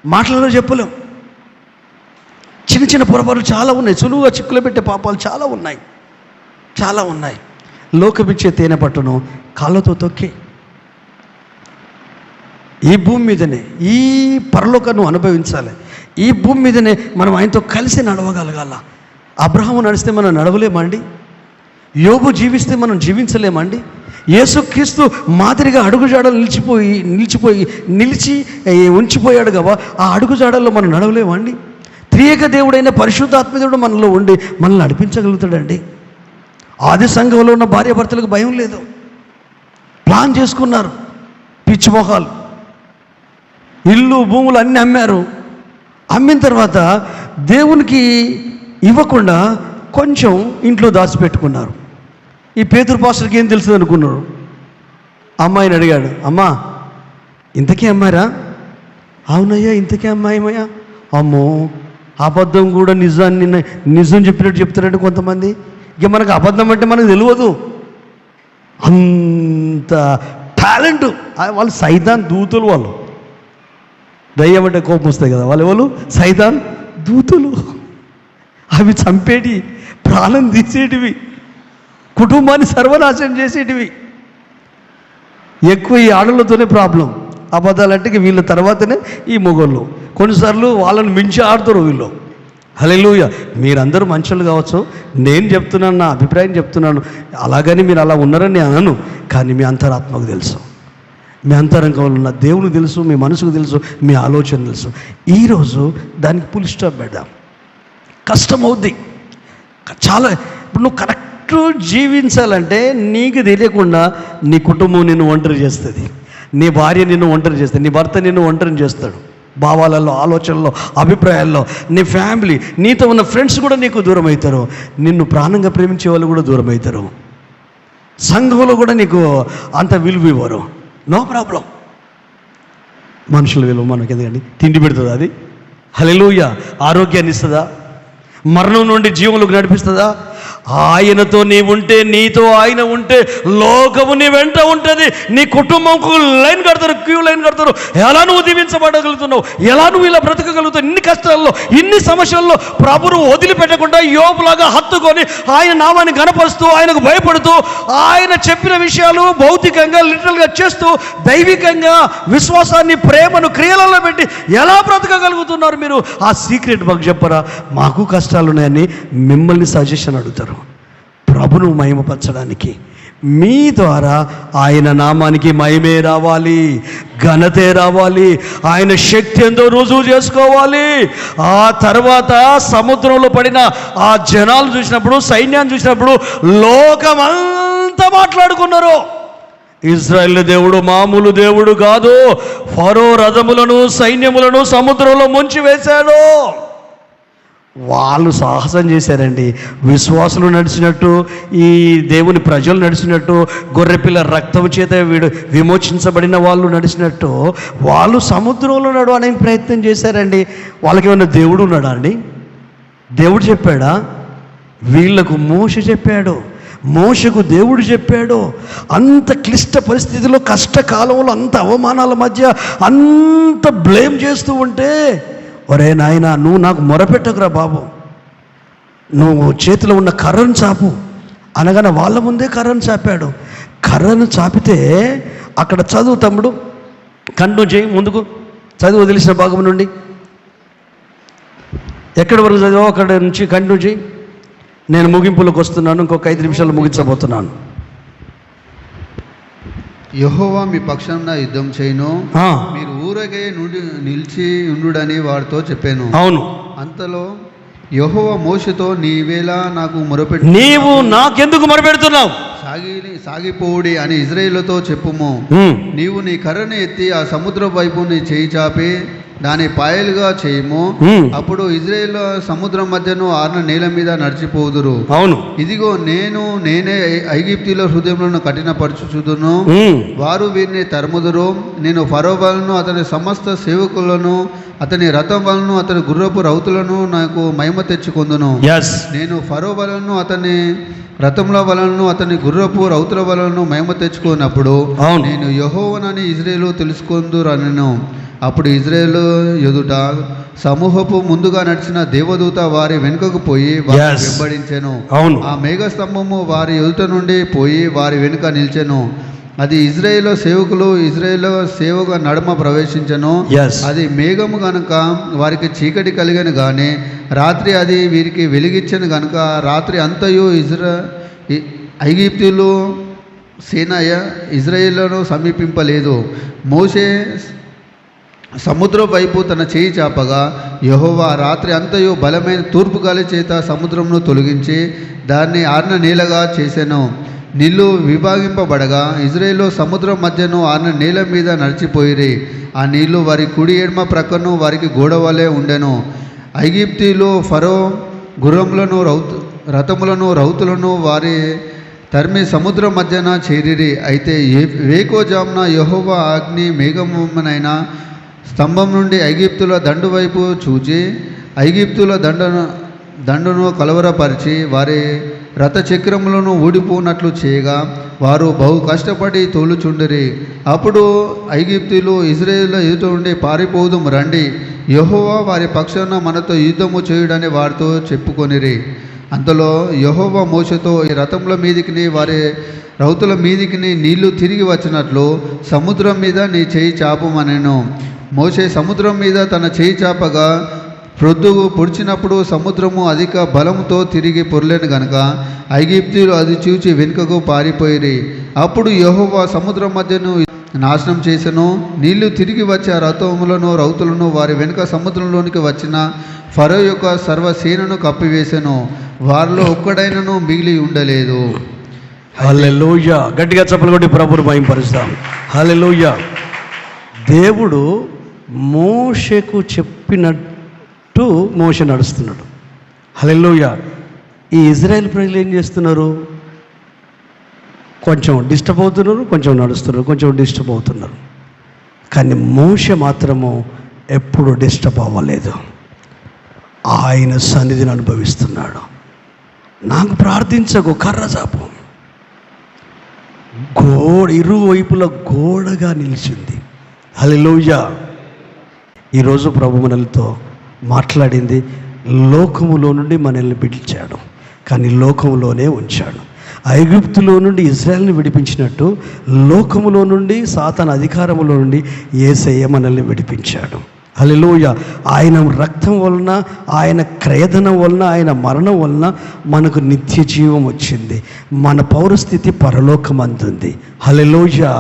మాటలలో చెప్పలేం. చిన్న చిన్న పొరపాట్లు చాలా ఉన్నాయి, సులువుగా చిక్కులు పెట్టే పాపాలు చాలా ఉన్నాయి, చాలా ఉన్నాయి. లోకమిచ్చే తేనె పట్టును కాళ్ళతో తొక్కి ఈ భూమి మీదనే ఈ పరలోకాన్ని అనుభవించాలి. ఈ భూమి మీదనే మనం ఆయనతో కలిసి నడవగలగాల. అబ్రహాము నడిస్తే మనం నడవలేమండి? యోబు జీవిస్తే మనం జీవించలేమండి? యేసుక్రీస్తు మాదిరిగా అడుగుజాడలు నిలిచి ఉంచిపోయాడు కదా, ఆ అడుగుజాడల్లో మనం నడవలేమండి? త్రియేక దేవుడైన పరిశుద్ధాత్మ దేవుడు మనలో ఉండి మనల్ని నడిపించగలుగుతాడండి. ఆది సంఘంలో ఉన్న భార్యాభర్తలకు భయం లేదు, ప్లాన్ చేసుకున్నారు. పిచ్చి మొహాలు, ఇల్లు భూములు అన్నీ అమ్మారు. అమ్మిన తర్వాత దేవునికి ఇవ్వకుండా కొంచెం ఇంట్లో దాచిపెట్టుకున్నారు. ఈ పేతురు పాస్టర్కి ఏం తెలుసు అనుకున్నారు. అమ్మాయిని అడిగాడు, అమ్మా ఇంతకీ అమ్మారా? అవునయ్యా ఇంతకీ అమ్మాయమయ్యా. అమ్మో, అబద్ధం కూడా నిజం చెప్పినట్టు చెప్తారంటే కొంతమంది. ఇక మనకు అబద్ధం అంటే మనకు తెలియదు, అంత టాలెంట్ వాళ్ళు. సైతాన్ దూతులు వాళ్ళు. దయ్యం అంటే కోపం వస్తాయి కదా, వాళ్ళు ఎవరు? సైతాన్ దూతులు. అవి చంపేటి, ప్రాణం తీసేటివి, కుటుంబాన్ని సర్వనాశనం చేసేటివి. ఎక్కువ ఈ ఆడలతోనే ప్రాబ్లం. అబద్ధాలంటే వీళ్ళ తర్వాతనే ఈ మొగోళ్ళు. కొన్నిసార్లు వాళ్ళని మించి ఆడుతారు వీళ్ళు. హల్లెలూయా. మీరందరూ మనుషులు కావచ్చు, నేను చెప్తున్నాను, నా అభిప్రాయం చెప్తున్నాను. అలాగని మీరు అలా ఉన్నారని నేను అనను, కానీ మీ అంతరాత్మకు తెలుసు, మీ అంతరంగంలో ఉన్న దేవునికి తెలుసు, మీ మనసుకు తెలుసు, మీ ఆలోచన తెలుసు. ఈరోజు దానికి ఫుల్ స్టాప్ పెడదాం. కష్టమవుద్ది చాలా. ఇప్పుడు నువ్వు కరెక్ట్ జీవించాలంటే నీకు తెలియకుండా నీ కుటుంబం నిన్ను ఒంటరి చేస్తుంది, నీ భార్య నిన్ను ఒంటరి చేస్తుంది, నీ భర్త నిన్ను ఒంటరి చేస్తాడు. భావాలలో, ఆలోచనలో, అభిప్రాయాల్లో నీ ఫ్యామిలీ, నీతో ఉన్న ఫ్రెండ్స్ కూడా నీకు దూరం అవుతారు. నిన్ను ప్రాణంగా ప్రేమించే వాళ్ళు కూడా దూరం అవుతారు. సంఘంలో కూడా నీకు అంత విలువ ఇవ్వరు. No problem. మనుషుల విలువ మనకి ఎందుకండి? తిండి పెడుతుందా అది? హల్లెలూయా. ఆరోగ్యాన్ని ఇస్తుందా? మరణం నుండి జీవంలోకి నడిపిస్తుందా? ఆయనతో నీ ఉంటే, నీతో ఆయన ఉంటే లోకము నీ వెంట ఉంటుంది. నీ కుటుంబంకు లైన్ కడతారు, క్యూ లైన్ కడతారు. ఎలా నువ్వు దీవించబడగలుగుతున్నావు, ఎలా నువ్వు ఇలా బ్రతకగలుగుతావు? ఇన్ని కష్టాల్లో, ఇన్ని సమస్యల్లో ప్రభువు వదిలిపెట్టకుండా యోబులాగా హత్తుకొని ఆయన నామాన్ని గణపరుస్తూ, ఆయనకు భయపడుతూ, ఆయన చెప్పిన విషయాలు భౌతికంగా లిటరల్గా చేస్తూ, దైవికంగా విశ్వాసాన్ని, ప్రేమను క్రియలలో పెట్టి ఎలా బ్రతకగలుగుతున్నారు మీరు? ఆ సీక్రెట్ మాకు చెప్పరా? మాకు కష్టాలు ఉన్నాయని మిమ్మల్ని సజెషన్ అడుగుతారు. ప్రభును మహిమపరచడానికి మీ ద్వారా ఆయన నామానికి మహిమే రావాలి, ఘనతే రావాలి, ఆయన శక్తి ఎంతో రుజువు చేసుకోవాలి. ఆ తర్వాత సముద్రంలో పడిన ఆ జనాలు చూసినప్పుడు, సైన్యాన్ని చూసినప్పుడు లోకమంతా మాట్లాడుకున్నారు, ఇశ్రాయేలు దేవుడు మామూలు దేవుడు కాదు, ఫరో రథములను సైన్యములను సముద్రంలో ముంచి వేశాడు. వాళ్ళు సాహసం చేశారండి. విశ్వాసులు నడిచినట్టు, ఈ దేవుని ప్రజలు నడిచినట్టు, గొర్రెపిల్ల రక్తం చేత విమోచించబడిన వాళ్ళు నడిచినట్టు వాళ్ళు సముద్రంలో నడవడానికి ప్రయత్నం చేశారండి. వాళ్ళకి ఏమన్నా దేవుడు ఉన్నాడా అండి? దేవుడు చెప్పాడా? వీళ్లకు మోషే చెప్పాడు, మోషకు దేవుడు చెప్పాడు. అంత క్లిష్ట పరిస్థితిలో, కష్టకాలంలో, అంత అవమానాల మధ్య అంత బ్లేమ్ చేస్తూ ఉంటే, ఒరే నాయన నువ్వు నాకు మొరపెట్టకురా బాబు, నువ్వు చేతిలో ఉన్న కర్రను చాపు అనగానే వాళ్ళ ముందే కర్రను చాపాడు. కర్రను చాపితే అక్కడ చదువు తమ్ముడు, కంటిన్యూ చేయి, ముందుకు చదువు, వదిలిసిన భాగం నుండి ఎక్కడి వరకు చదివో అక్కడ నుంచి కంటిన్యూ చేయి. నేను ముగింపులోకి వస్తున్నాను, ఇంకొక 5 నిమిషాలు ముగించబోతున్నాను. యెహోవా మీ పక్షాన యుద్ధం చేయను, మీరు ఊరగే నిలిచి ఉండుడని వారితో చెప్పాను. అవును. అంతలో యెహోవా మోషేతో, నీవేలా నాకు మొరపెట్టు, నీవు నాకెందుకు మొరపెడుతున్నావు, సాగిపోవుడి అని ఇజ్రాయేలుతో చెప్పుము. నీవు నీ కర్రను ఎత్తి ఆ సముద్రం వైపు నీ చేయి చాపి దాని పాయలుగా చేయము. అప్పుడు ఇజ్రాయేల్ సముద్రం మధ్యను ఆరిన నేల మీద నడిచిపోదురు. అవును. ఇదిగో నేనే ఐగుప్తీయుల హృదయములను కఠినపరచుచుదును, వారు వీరిని తరుముదురు. నేను ఫరో వలన అతని సమస్త సేవకులను, అతని రథం వలన అతని గుర్రపు రౌతులను నాకు మహిమ తెచ్చుకొందును. నేను ఫరో వలన అతని రథముల వలన అతని గుర్రపు రౌతుల వలన మహిమ తెచ్చుకున్నప్పుడు నేను యెహోవానని ఇజ్రాయేలు తెలుసుకొందురనెను. అప్పుడు ఇజ్రాయేలు ఎదుట సమూహపు ముందుగా నడిచిన దేవదూత వారి వెనుకకు పోయి వారిని వెంబడించెను. ఆ మేఘస్తంభము వారి ఎదుట నుండి పోయి వారి వెనుక నిలిచెను. అది ఇజ్రాయేలు సేవక నడుమ ప్రవేశించెను. అది మేఘము గనుక వారికి చీకటి కలిగను గాని రాత్రి అది వీరికి వెలిగించెను గనుక రాత్రి అంతయు ఐగుప్తీయులు సేన ఇజ్రాయేలును సమీపింపలేదు. మోషే సముద్రం వైపు తన చేయి చాపగా యెహోవా రాత్రి అంతయు బలమైన తూర్పు గాలి చేత సముద్రమును తొలగించి దాన్ని ఆరిన నీళ్ళగా చేసెను. నీళ్లు విభాగింపబడగా ఇజ్రాయేలు సముద్రం మధ్యను ఆరిన నీళ్ళ మీద నడిచిపోయిరి. ఆ నీళ్లు వారి కుడి ఎడమ ప్రక్కను వారికి గోడ వలె ఉండెను. ఐగుప్తీయులు ఫరో గుర్రములను రథములను రౌతులను వారి తరిమి సముద్రం మధ్యన చేరిరి. అయితే వేకోజామున యెహోవా అగ్ని మేఘమునైన స్తంభం నుండి ఐగుప్తుల దండు వైపు చూచి ఐగుప్తుల దండును కలవరపరిచి వారి రథచక్రములను ఊడిపోనట్లు చేయగా వారు బహు కష్టపడి తోలుచుండిరి. అప్పుడు ఐగుప్తీయులు ఇజ్రాయేలు ఎదుట నుండి పారిపోదుము రండి, యెహోవా వారి పక్షాన మనతో యుద్ధము చేయుడని వారితో చెప్పుకొనిరి. అంతలో యెహోవా మోషేతో, ఈ రథముల మీదికి వారి రౌతుల మీదికి నీళ్లు తిరిగి వచ్చినట్లు సముద్రం మీద నీ చేయి చాపమనెను. మోషే సముద్రం మీద తన చేయి చాపగా ప్రొద్దు పొడిచినప్పుడు సముద్రము అధిక బలముతో తిరిగి పొర్లేను గనుక ఐగుప్తీయులు అది చూచి వెనుకకు పారిపోయిరి. అప్పుడు యెహోవా సముద్రం మధ్యను నాశనం చేసెను. నీళ్లు తిరిగి వచ్చి ఆ రథములను రౌతులను వారి వెనుక సముద్రంలోనికి వచ్చిన ఫరో యొక్క సర్వసేనను కప్పివేసెను. వారిలో ఒక్కడైనను మిగిలి ఉండలేదు. హల్లెలూయా. గట్టిగా చప్పలు కొట్టి ప్రభువును మహిమపరుస్తాం. హల్లెలూయా. దేవుడు మోషేకు చెప్పినట్టు మోషే నడుస్తున్నాడు. హల్లెలూయా. ఈ ఇజ్రాయెల్ ప్రజలు ఏం చేస్తున్నారు? కొంచెం డిస్టర్బ్ అవుతున్నారు, కొంచెం నడుస్తున్నారు, కొంచెం డిస్టర్బ్ అవుతున్నారు. కానీ మోషే మాత్రము ఎప్పుడు డిస్టర్బ్ అవ్వలేదు. ఆయన సన్నిధిని అనుభవిస్తున్నాడు. నాకు ప్రార్థించకు, కర్ర చాపు. ఇరువైపుల గోడగా నిలిచింది. హల్లెలూయా. ఈరోజు ప్రభు మనలతో మాట్లాడింది. లోకములో నుండి మనల్ని పిలిచాడు, కానీ లోకములోనే ఉంచాడు. ఐగుప్తులో నుండి ఇజ్రాయెల్ని విడిపించినట్టు లోకములో నుండి సాతాను అధికారములో నుండి యేసయ్య మనల్ని విడిపించాడు. హల్లెలూయా. ఆయన రక్తం వలన, ఆయన క్రయధనం వలన, ఆయన మరణం వలన మనకు నిత్య జీవం వచ్చింది. మన పౌరస్థితి పరలోకమందుంది. హల్లెలూయా.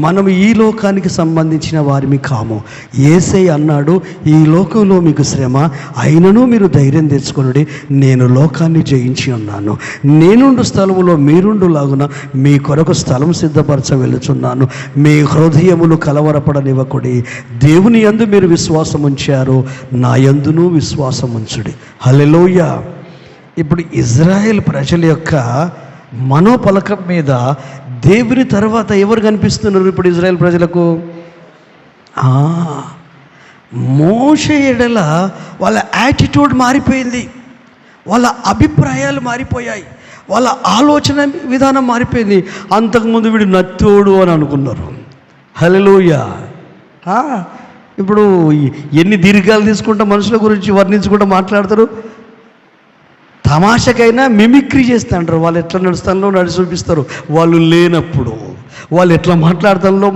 మనం ఈ లోకానికి సంబంధించిన వారిమి కాము. యేసయ్య అన్నాడు, ఈ లోకంలో మీకు శ్రమ, అయినను మీరు ధైర్యం తెచ్చుకొనుడి, నేను లోకాన్ని జయించి ఉన్నాను. నేనుండు స్థలములో మీరుండు లాగున మీ కొరకు స్థలం సిద్ధపరచ వెళుచున్నాను. మీ హృదయములు కలవరపడనివ్వకుడి. దేవుని యందు మీరు విశ్వాసం ఉంచారు, నా యందును విశ్వాసం ఉంచుడి. హల్లెలూయా. ఇప్పుడు ఇజ్రాయెల్ ప్రజల యొక్క మనోపలకం మీద దేవుని తర్వాత ఎవరు కనిపిస్తున్నారు? ఇప్పుడు ఇజ్రాయెల్ ప్రజలకు మోషే ఎడల వాళ్ళ యాటిట్యూడ్ మారిపోయింది, వాళ్ళ అభిప్రాయాలు మారిపోయాయి, వాళ్ళ ఆలోచన విధానం మారిపోయింది. అంతకుముందు వీడు నత్తోడు అని అనుకున్నారు. హల్లెలూయా. ఇప్పుడు ఎన్ని దీర్ఘాలు తీసుకుంటా మనుషుల గురించి వర్ణించుకుంటూ మాట్లాడతారు. తమాషకైనా మిమిక్రీ చేస్తుంటారు. వాళ్ళు ఎట్లా నడుస్తానో నడిచి చూపిస్తారు. వాళ్ళు లేనప్పుడు వాళ్ళు ఎట్లా మాట్లాడతానో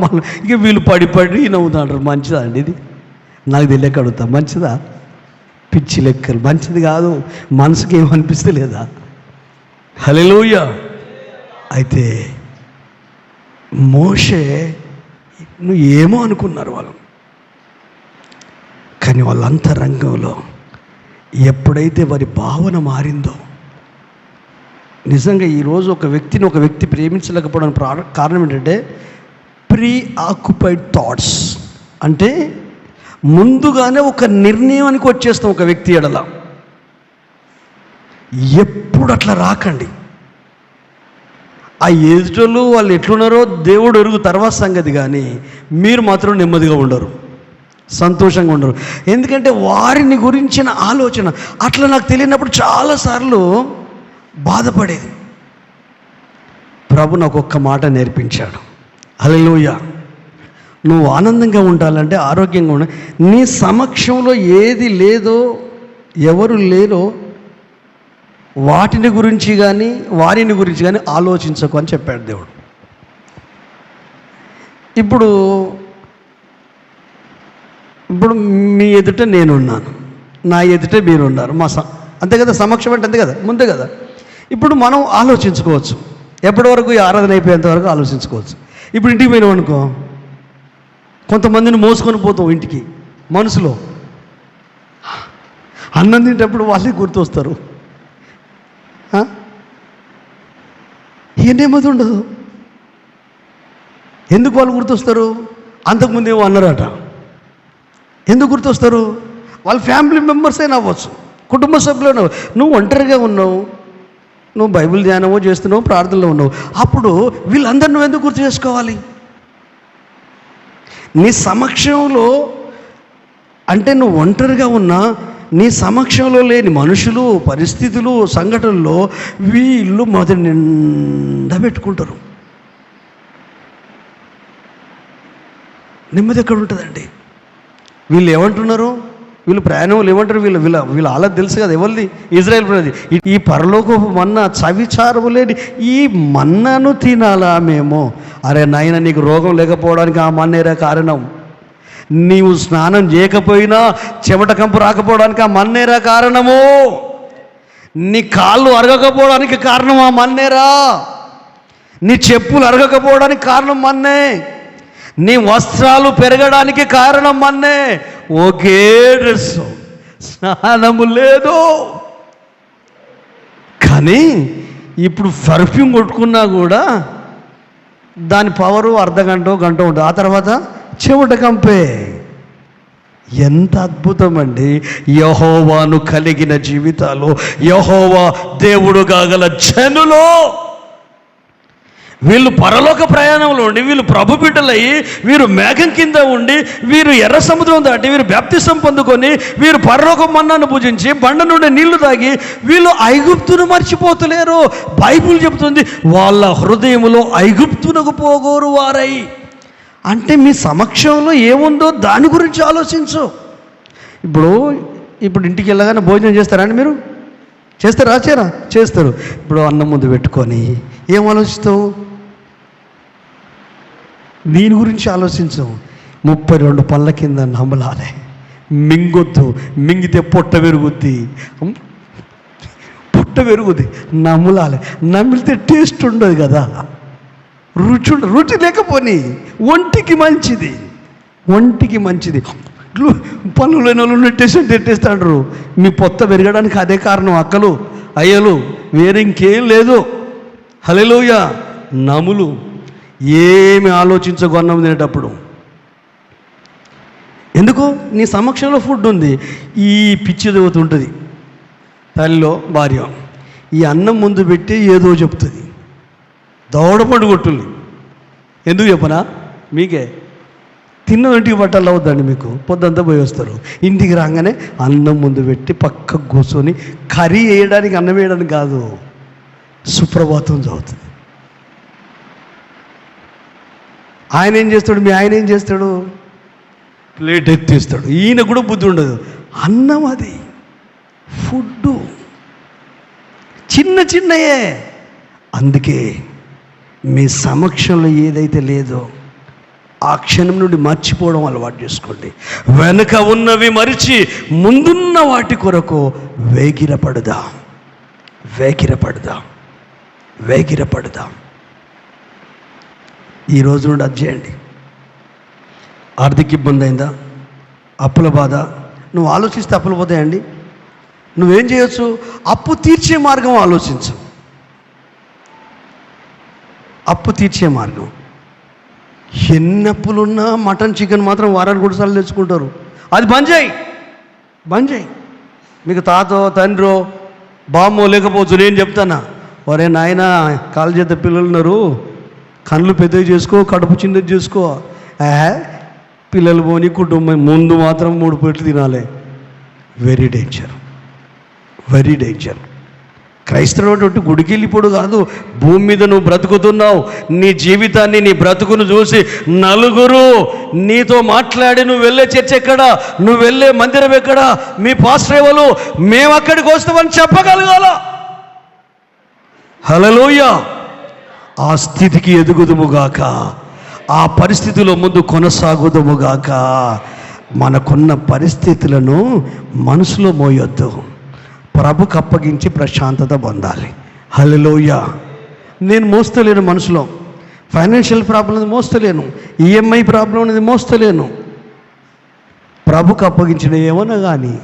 ఇక వీళ్ళు పడి నవ్వుతుంటారు. మంచిదా అండి ఇది? నాకు తెలియక అడుగుతా, మంచిదా? పిచ్చి లెక్కలు మంచిది కాదు. మనసుకి ఏమనిపిస్తే లేదా? హల్లెలూయా. అయితే మోషే నువ్వు ఏమో అనుకున్నారు వాళ్ళు, కానీ వాళ్ళ అంతరంగంలో ఎప్పుడైతే వారి భావన మారిందో, నిజంగా ఈరోజు ఒక వ్యక్తి ప్రేమించలేకపోవడానికి కారణం ఏంటంటే ప్రీ ఆక్యుపైడ్ థాట్స్. అంటే ముందుగానే ఒక నిర్ణయానికి వచ్చేస్తాం ఒక వ్యక్తి ఎడల. ఎప్పుడు అట్లా రాకండి. ఆ ఎదుటోళ్ళు వాళ్ళు ఎట్లున్నారో దేవుడు ఎరుగు తర్వాత సంగతి, కానీ మీరు మాత్రం నెమ్మదిగా ఉండరు, సంతోషంగా ఉండరు. ఎందుకంటే వారిని గురించిన ఆలోచన అట్లా నాకు తెలియనప్పుడు చాలాసార్లు బాధపడేది. ప్రభు నాకు ఒక్క మాట నేర్పించాడు. హల్లెలూయా. నువ్వు ఆనందంగా ఉండాలంటే, ఆరోగ్యంగా ఉండాలి, నీ సమక్షంలో ఏది లేదో ఎవరు లేరో వాటిని గురించి కానీ వారిని గురించి కానీ ఆలోచించకు అని చెప్పాడు దేవుడు. ఇప్పుడు మీ ఎదుట నేనున్నాను, నా ఎదుట మీరున్నారు, అంతే కదా, సమక్షం అంటే అంతే కదా, ముందే కదా. ఇప్పుడు మనం ఆలోచించుకోవచ్చు, ఎప్పటి వరకు ఈ ఆరాధన అయిపోయేంత వరకు ఆలోచించుకోవచ్చు. ఇప్పుడు ఇంటికి పోయినాం అనుకో, కొంతమందిని మోసుకొని పోతాం ఇంటికి, మనసులో అన్నం తింటప్పుడు వాళ్ళే గుర్తొస్తారు. ఏమది ఉండదు. ఎందుకు వాళ్ళు గుర్తొస్తారు? అంతకుముందు ఏమో అన్నారట. ఎందుకు గుర్తొస్తారు? వాళ్ళ ఫ్యామిలీ మెంబర్స్ అయినా అవ్వచ్చు, కుటుంబ సభ్యులు. నువ్వు ఒంటరిగా ఉన్నావు, నువ్వు బైబిల్ ధ్యానమో చేస్తున్నావు, ప్రార్థనలో ఉన్నావు, అప్పుడు వీళ్ళందరూ నువ్వు ఎందుకు గుర్తు చేసుకోవాలి? నీ సమక్షంలో అంటే నువ్వు ఒంటరిగా ఉన్నా, నీ సమక్షంలో లేని మనుషులు, పరిస్థితులు, సంఘటనలో వీళ్ళు మొదటి నిండా పెట్టుకుంటారు. నెమ్మది ఎక్కడ ఉంటుందండి? వీళ్ళు ఏమంటున్నారు? వీళ్ళు ప్రయాణంలో ఏమంటారు? వీళ్ళ ఆలోచన తెలుసు కదా, ఎవరిది? ఇజ్రాయెల్ ప్రజలు. ఈ పరలోకపు మన్నా చవిచారము లేని ఈ మన్నాను తినాలా మేము? అరే నాయన, నీకు రోగం లేకపోవడానికి ఆ మన్నేరా కారణం. నీవు స్నానం చేయకపోయినా చెమట కంపు రాకపోవడానికి ఆ మన్నేరా కారణము. నీ కాళ్ళు అరగకపోవడానికి కారణం ఆ మన్నేరా. నీ చెప్పులు అరగకపోవడానికి కారణం మన్నే. నీ వస్త్రాలు పెరగడానికి కారణం మన్నే. ఒకే డ్రెస్సు, స్నానము లేదు. కానీ ఇప్పుడు పర్ఫ్యూమ్ కొట్టుకున్నా కూడా దాని పవరు అర్ధగంట గంట ఉంటుంది, ఆ తర్వాత చెమట కంపే. ఎంత అద్భుతం అండి! యెహోవాను కలిగిన జీవితాలు, యెహోవా దేవుడు కాగల జనులు, వీళ్ళు పరలోక ప్రయాణంలో ఉండి, వీళ్ళు ప్రభు బిడ్డలయ్యి, వీరు మేఘం కింద ఉండి, వీరు ఎర్ర సముద్రం దాటి, వీరు బాప్తిసం పొందుకొని, వీరు పరలోక మన్నాను పూజించి, బండ నుండి నీళ్లు తాగి, వీళ్ళు ఐగుప్తును మర్చిపోతలేరు. బైబిల్ చెబుతుంది, వాళ్ళ హృదయములో ఐగుప్తునకు పోగోరు వారై. అంటే మీ సమక్షంలో ఏముందో దాని గురించి ఆలోచించు. ఇప్పుడు ఇంటికి వెళ్ళగానే భోజనం చేస్తారండి మీరు? చేస్తారా? చేస్తారు. ఇప్పుడు అన్నం ముందు పెట్టుకొని ఏం ఆలోచిస్తావు? దీని గురించి ఆలోచించు. 32 పళ్ళ కింద నమ్మలాలే, మింగొద్దు. మింగితే పొట్ట పెరుగుద్ది, నమ్మలాలి. నమ్మితే టేస్ట్ ఉండదు కదా, రుచి లేకపోని ఒంటికి మంచిది. పనులు లేని వాళ్ళు నెట్టేస్తాడు. మీ పొత్త పెరగడానికి అదే కారణం, అక్కలు అయ్యలు, వేరే ఇంకేం లేదు. హల్లెలూయా. నములు ఏమి ఆలోచించకు అన్నం తినేటప్పుడు. ఎందుకు? నీ సమక్షంలో ఫుడ్ ఉంది. ఈ పిచ్చి దేవతుంటుంది తల్లిలో భార్య, ఈ అన్నం ముందు పెట్టి ఏదో చెప్తుంది, దౌడపండు కొట్టుల్ని. ఎందుకు చెప్పనా? మీకే తిన్న ఇంటికి పట్టాలి అవుద్దండి. మీకు పొద్దంతా పోయి వస్తారు, ఇంటికి రాగానే అన్నం ముందు పెట్టి పక్కకు కూర్చొని, కర్రీ వేయడానికి, అన్నం వేయడానికి కాదు, సుప్రభాతం చదువుతుంది. ఆయన ఏం చేస్తాడు? మీ ఆయన ఏం చేస్తాడు? ప్లేట్ ఎత్తిస్తాడు. ఈయన కూడా బుద్ధి ఉండదు. అన్నం అది ఫుడ్డు చిన్నయే. అందుకే మీ సమక్షంలో ఏదైతే లేదో ఆ క్షణం నుండి మర్చిపోవడం అలవాటు చేసుకోండి. వెనుక ఉన్నవి మరిచి ముందున్న వాటి కొరకు వేగిరపడదాం. వేగిరపడదాం. ఈ రోజు నుండి అది చేయండి. ఆర్థిక ఇబ్బంది అయిందా, అప్పుల బాధ, నువ్వు ఆలోచిస్తే అప్పులు పోతాయండి. నువ్వేం చేయొచ్చు, అప్పు తీర్చే మార్గం ఆలోచించు. అప్పు తీర్చే మార్గం. ఎన్ని అప్పులున్నా మటన్ చికెన్ మాత్రం వారానికి 3 సార్లు తెచ్చుకుంటారు. అది బంద్ చేయి. మీకు తాతో తండ్రో బామ్మో లేకపోవచ్చు, నేను చెప్తానా, ఒరే నాయన కాలు చేత పిల్లలు ఉన్నారు, కళ్ళు పెద్దవి చేసుకో, కడుపు చిన్నది చేసుకో. పిల్లలు పోని కుటుంబం ముందు మాత్రం 3 పూటలు తినాలి. Very danger. క్రైస్తవుడు గుడికి వెళ్ళిపోడు కాదు, భూమి మీద నువ్వు బ్రతుకుతున్నావు. నీ జీవితాన్ని, నీ బ్రతుకును చూసి నలుగురు నీతో మాట్లాడి, నువ్వు వెళ్ళే చర్చ ఎక్కడా, నువ్వు వెళ్ళే మందిరం ఎక్కడా, మీ పాస్టర్ ఎవరు, మేము అక్కడికి వస్తామని చెప్పగలగాల. హల్లెలూయా. ఆ స్థితికి ఎదుగుదుముగాక, ఆ పరిస్థితిలో ముందు కొనసాగుదుముగాక. మనకున్న పరిస్థితులను మనసులో మోయొద్దు, ప్రభుకు అప్పగించి ప్రశాంతత పొందాలి. హల్లెలూయా. నేను మోస్తలేను, మనసులో ఫైనాన్షియల్ ప్రాబ్లం అనేది మోస్తలేను, ఈఎంఐ ప్రాబ్లం అనేది మోస్తలేను. ప్రభుకు అప్పగించిన ఏమన్నా కానీ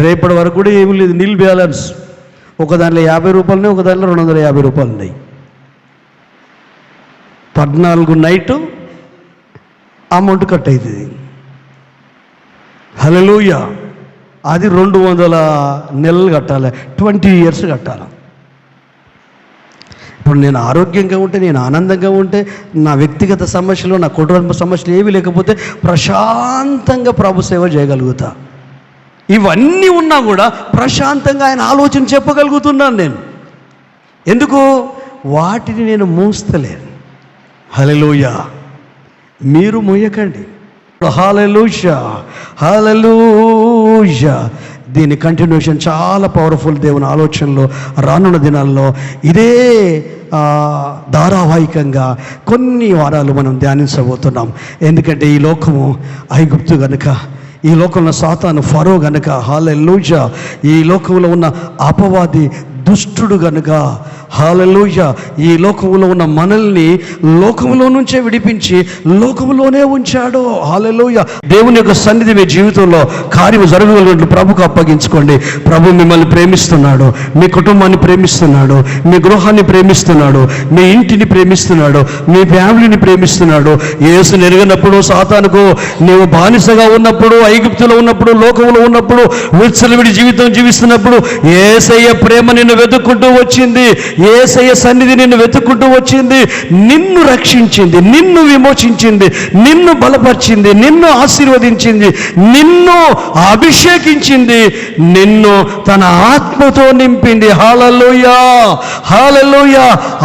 రేపటి వరకు కూడా ఏమీ లేదు, నీల్ బ్యాలెన్స్. ఒక దాంట్లో 50 రూపాయలు ఉన్నాయి, ఒక దాంట్లో 250 రూపాయలు ఉన్నాయి. 14 నైటు అమౌంట్ కట్ అవుతుంది. హల్లెలూయా. అది 200 నెలలు కట్టాలి, 20 ఇయర్స్ కట్టాలి. ఇప్పుడు నేను ఆరోగ్యంగా ఉంటే, నేను ఆనందంగా ఉంటే, నా వ్యక్తిగత సమస్యలు, నా కుటుంబ సమస్యలు ఏవి లేకపోతే ప్రశాంతంగా ప్రభు సేవ చేయగలుగుతా. ఇవన్నీ ఉన్నా కూడా ప్రశాంతంగా ఆయన ఆలోచన చెప్పగలుగుతున్నాను నేను. ఎందుకు? వాటిని నేను మోస్తలేను. హల్లెలూయా. మీరు మోయకండి. హల్లెలూయా. దీని కంటిన్యూషన్ చాలా పవర్ఫుల్. దేవుని ఆలోచనలో రానున్న దినాల్లో ఇదే ధారావాహికంగా కొన్ని వారాలు మనం ధ్యానించబోతున్నాం. ఎందుకంటే ఈ లోకము ఐగుప్తు గనుక, ఈ లోకంలో సాతాను ఫరో గనుక, హల్లెలూయా, ఈ లోకంలో ఉన్న అపవాది దుష్టుడు గనుక, హల్లెలూయా, ఈ లోకంలో ఉన్న మనల్ని లోకంలో నుంచే విడిపించి లోకంలోనే ఉంచాడు. హల్లెలూయా. దేవుని యొక్క సన్నిధి మీ జీవితంలో కార్యము జరగగలిగినట్లు ప్రభుకు అప్పగించుకోండి. ప్రభు మిమ్మల్ని ప్రేమిస్తున్నాడు, మీ కుటుంబాన్ని ప్రేమిస్తున్నాడు, మీ గృహాన్ని ప్రేమిస్తున్నాడు, మీ ఇంటిని ప్రేమిస్తున్నాడు, మీ ఫ్యామిలీని ప్రేమిస్తున్నాడు. యేసుని ఎరగనప్పుడు, సాతానుకు నీవు బానిసగా ఉన్నప్పుడు, ఐగుప్తులో ఉన్నప్పుడు, లోకంలో ఉన్నప్పుడు, విచ్చలవిడి జీవితం జీవిస్తున్నప్పుడు యేసయ్య ప్రేమ నిన్ను వెతుక్కుంటూ వచ్చింది. యేసయ్య సన్నిధి నిన్ను వెతుక్కుంటూ వచ్చింది. నిన్ను రక్షించింది, నిన్ను విమోచించింది, నిన్ను బలపరిచింది, నిన్ను ఆశీర్వదించింది, నిన్ను అభిషేకించింది, నిన్ను తన ఆత్మతో నింపింది. హల్లెలూయా.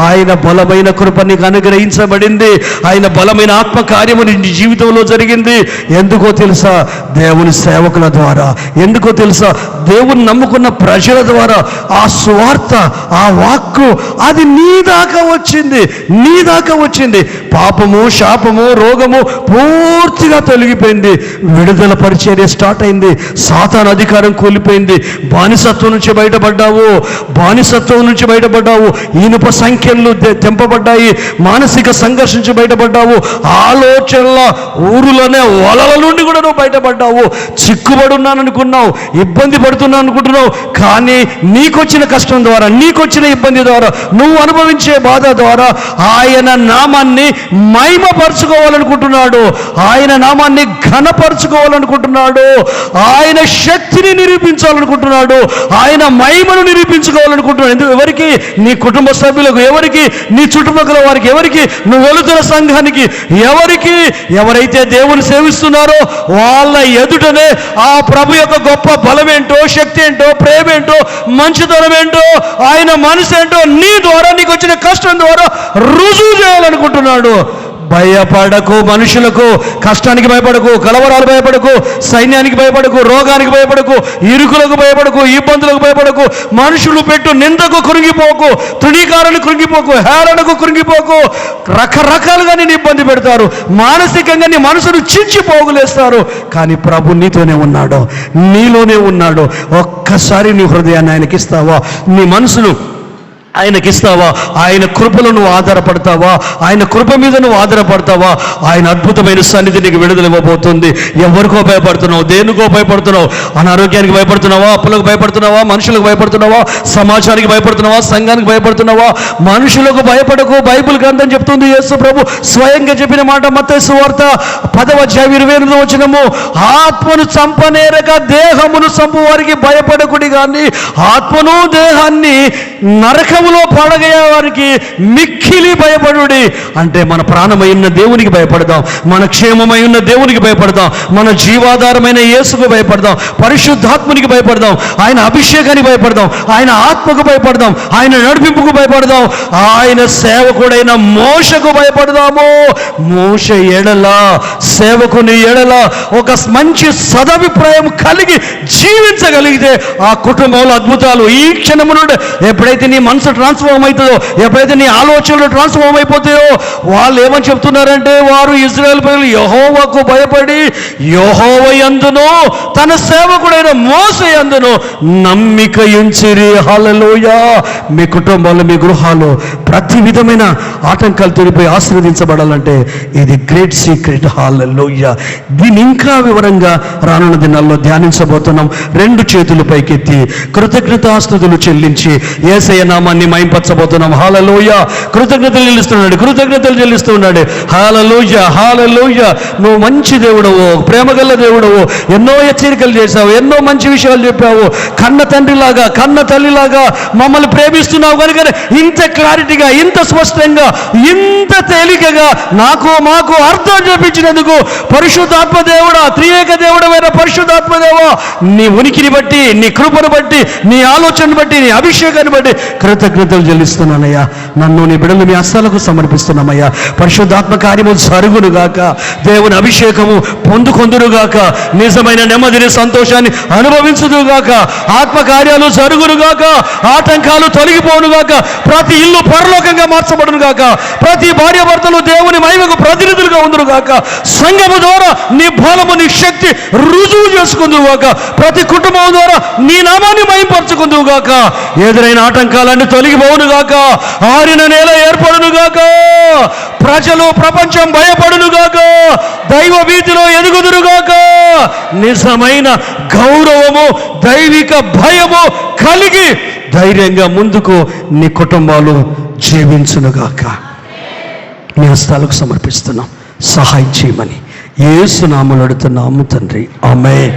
ఆయన బలమైన కృప నీకు అనుగ్రహించబడింది. ఆయన బలమైన ఆత్మ కార్యము నీ జీవితంలో జరిగింది. ఎందుకో తెలుసా? దేవుని సేవకుల ద్వారా. ఎందుకో తెలుసా? దేవుని నమ్ముకున్న ప్రజల ద్వారా. ఆ సువార్త, ఆ వాక్కు అది నీ దాకా వచ్చింది. పాపము, శాపము, రోగము పూర్తిగా తొలగిపోయింది. విడుదల పరిచర్య స్టార్ట్ అయింది. సాతాను అధికారం కూలిపోయింది. బానిసత్వం నుంచి బయటపడ్డావు. ఇనుప సంఖ్యలు తెంపబడ్డాయి. మానసిక సంఘర్షణ నుంచి బయటపడ్డావు. ఆలోచనల ఊరులోనే వలల నుండి కూడా నువ్వు బయటపడ్డావు. చిక్కుబడున్నాను అనుకున్నావు, ఇబ్బంది పడుతున్నాను అనుకుంటున్నావు. కానీ నీకొచ్చిన కష్టం ద్వారా, నీకొచ్చిన ఇబ్బంది ద్వారా, నువ్వు అనుభవించే బాధ ద్వారా ఆయన నామాన్ని మహిమపరచుకోవాలనుకుంటున్నాడు. ఆయన నామాన్ని ఘనపరచుకోవాలనుకుంటున్నాడు. ఆయన శక్తిని నిరూపించాలనుకుంటున్నాడు. ఆయన మహిమను నిరూపించుకోవాలనుకుంటున్నాడు. ఎవరికి? నీ కుటుంబ సభ్యులకు, ఎవరికి? నీ చుట్టుపక్కల వారికి, ఎవరికి? నువ్వు వెళుతున్న సంఘానికి, ఎవరైతే దేవుని సేవిస్తున్నారో వాళ్ళ ఎదుటనే ఆ ప్రభు యొక్క గొప్ప బలమేంటో, శక్తి ఏంటో, ప్రేమ ఏంటో, మంచితనం ఏంటో, ఆయన మనసు ఏంటో నీ ద్వారా, నీకు వచ్చిన కష్టం ద్వారా రుజువు చేయాలనుకుంటున్నాడు. భయపడకు, మనుషులకు కష్టానికి భయపడకు, కలవరాలు భయపడకు, సైన్యానికి భయపడకు, రోగానికి భయపడకు, ఇరుకులకు భయపడకు, ఇబ్బందులకు భయపడకు, మనుషులు పెట్టు నిందకు కృంగిపోకు, తృణీకారానికి కృంగిపోకు, హేళనకు కృంగిపోకు. రకరకాలుగా నేను ఇబ్బంది పెడతారు, మానసికంగా నీ మనసును చించి పోగులేస్తారు. కానీ ప్రభు నీతోనే ఉన్నాడు, నీలోనే ఉన్నాడు. ఒక్కసారి నీ హృదయాన్ని ఆయనకి ఇస్తావా? నీ మనసును ఆయనకిస్తావా? ఆయన కృపలో నువ్వు ఆధారపడతావా? ఆయన కృప మీద నువ్వు ఆధారపడతావా? ఆయన అద్భుతమైన సన్నిధి నీకు విడుదల ఇవ్వబోతుంది. ఎవరికో భయపడుతున్నావు? దేనికో భయపడుతున్నావు? అనారోగ్యానికి భయపడుతున్నావా? అప్పులకు భయపడుతున్నావా? మనుషులకు భయపడుతున్నావా? సమాజానికి భయపడుతున్నావా? సంఘానికి భయపడుతున్నావా? మనుషులకు భయపడకు. బైబిల్ గ్రంథం చెప్తుంది, యేసు ప్రభు స్వయంగా చెప్పిన మాట మత్తయి సువార్త 10:28 ఆత్మను చంపనేరక దేహమును చంపు వారికి భయపడకుడి కానీ ఆత్మను దేహాన్ని నరకములో పడగయ్యే వారికి మిక్కిలి భయపడుడి. అంటే మన ప్రాణమైన దేవునికి భయపడదాం, మన క్షేమమై ఉన్న దేవునికి భయపడదాం, మన జీవాధారమైన యేసుకు భయపడదాం, పరిశుద్ధాత్మునికి భయపడదాం, ఆయన అభిషేకానికి భయపడదాం, ఆయన ఆత్మకు భయపడదాం, ఆయన నడిపింపుకు భయపడదాం, ఆయన సేవకుడైన మోషకు భయపడదాము. మోష ఎడల, సేవకుని ఎడల ఒక మంచి సదభిప్రాయం కలిగి జీవించగలిగితే ఆ కుటుంబంలో అద్భుతాలు ఈ క్షణము నుండి ఎప్పుడైతే నీ మనసు ట్రాన్స్ఫార్మ్ అవుతుందో, ఎప్పుడైతే నీ ఆలోచనలు ట్రాన్స్ఫార్మ్ అయిపోతాయో, వాళ్ళు ఏమని చెప్తున్నారంటే, వారు ఇశ్రాయేలు ప్రజలు యెహోవాకు భయపడి యెహోవా యందును తన సేవకుడైన మోషే యందును నమ్మిక ఉంచిరి. హల్లెలూయా. మీ కుటుంబాలు, మీ గృహాలు ప్రతి విధమైన ఆటంకాలు తొలిపోయి ఆశీర్వదించబడాలంటే ఇది గ్రేట్ సీక్రెట్. హల్లెలూయా. దీన్ని ఇంకా వివరంగా రానున్న దినాల్లో ధ్యానించబోతున్నాం. 2 చేతులు పైకెత్తి కృతజ్ఞతాస్తుతులు చెల్లించి యేసయ్య నామాన్ని మహింపరచబోతున్నాం. హల్లెలూయా. కృతజ్ఞతలు చెల్లిస్తున్నాడు. హల్లెలూయా, హల్లెలూయా. నువ్వు మంచి దేవుడవు, ప్రేమగల దేవుడవు, ఎన్నో హెచ్చరికలు చేశావు, ఎన్నో మంచి విషయాలు చెప్పావు. కన్న తండ్రిలాగా, కన్న తల్లిలాగా మమ్మల్ని ప్రేమిస్తున్నావు కనుక ఇంత క్లారిటీగా, ఇంత స్పష్టంగా, ఇంత తేలికగా మాకు అర్థం చూపించినందుకు పరిశుద్ధాత్మ దేవుడా, త్రియేక దేవుడమైన పరిశుద్ధాత్మ దేవా, నీ ఉనికిని బట్టి, నీ కృపను బట్టి, నీ ఆలోచనను బట్టి, నీ అభిషేకాన్ని బట్టి కృతజ్ఞతలు చెల్లిస్తున్నానయ్యా. నన్ను నీ బిడ్డలు మీ హస్తాలకు సమర్పిస్తున్నామయ్యా. పరిశుద్ధాత్మ కార్యము జరుగునుగాక, దేవుని అభిషేకము పొందుకొందురుగాక, నిజమైన నెమ్మదిని, సంతోషాన్ని అనుభవించుదుగాక, ఆత్మ కార్యాలు జరుగునుగాక, ఆటంకాలు తొలగిపోనుగాక, ప్రతి ఇల్లు పరలోకంగా మార్చబడునుగాక, ప్రతి భార్యాభర్తలు దేవుని మహిమకు ప్రతినిధులుగా ఉందురుగాక, సంఘము ద్వారా నీ బలము, నీ శక్తి రుజువు చేసుకుందుగాక, ప్రతి కుటుంబం ద్వారా నీ నామాన్ని మహిమపరచుకుందుగాక, ఎదురైన ఆటంకాలన్నీ తొలగిపోవునుగాక, ఆరిన నేల ఏర్పడునుగాక, ప్రజలు, ప్రపంచం భయపడునుగాక, దైవ భీతిలో ఎదుగుదురుగాక, నిజమైన గౌరవము, దైవిక భయము కలిగి ధైర్యంగా ముందుకు నీ కుటుంబాలు జీవించునుగాక. నీ హస్తాలకు సమర్పిస్తున్నాం. సహాయం చేయమని యేసు నామములో అడుగుతున్నాము తండ్రి. ఆమేన్.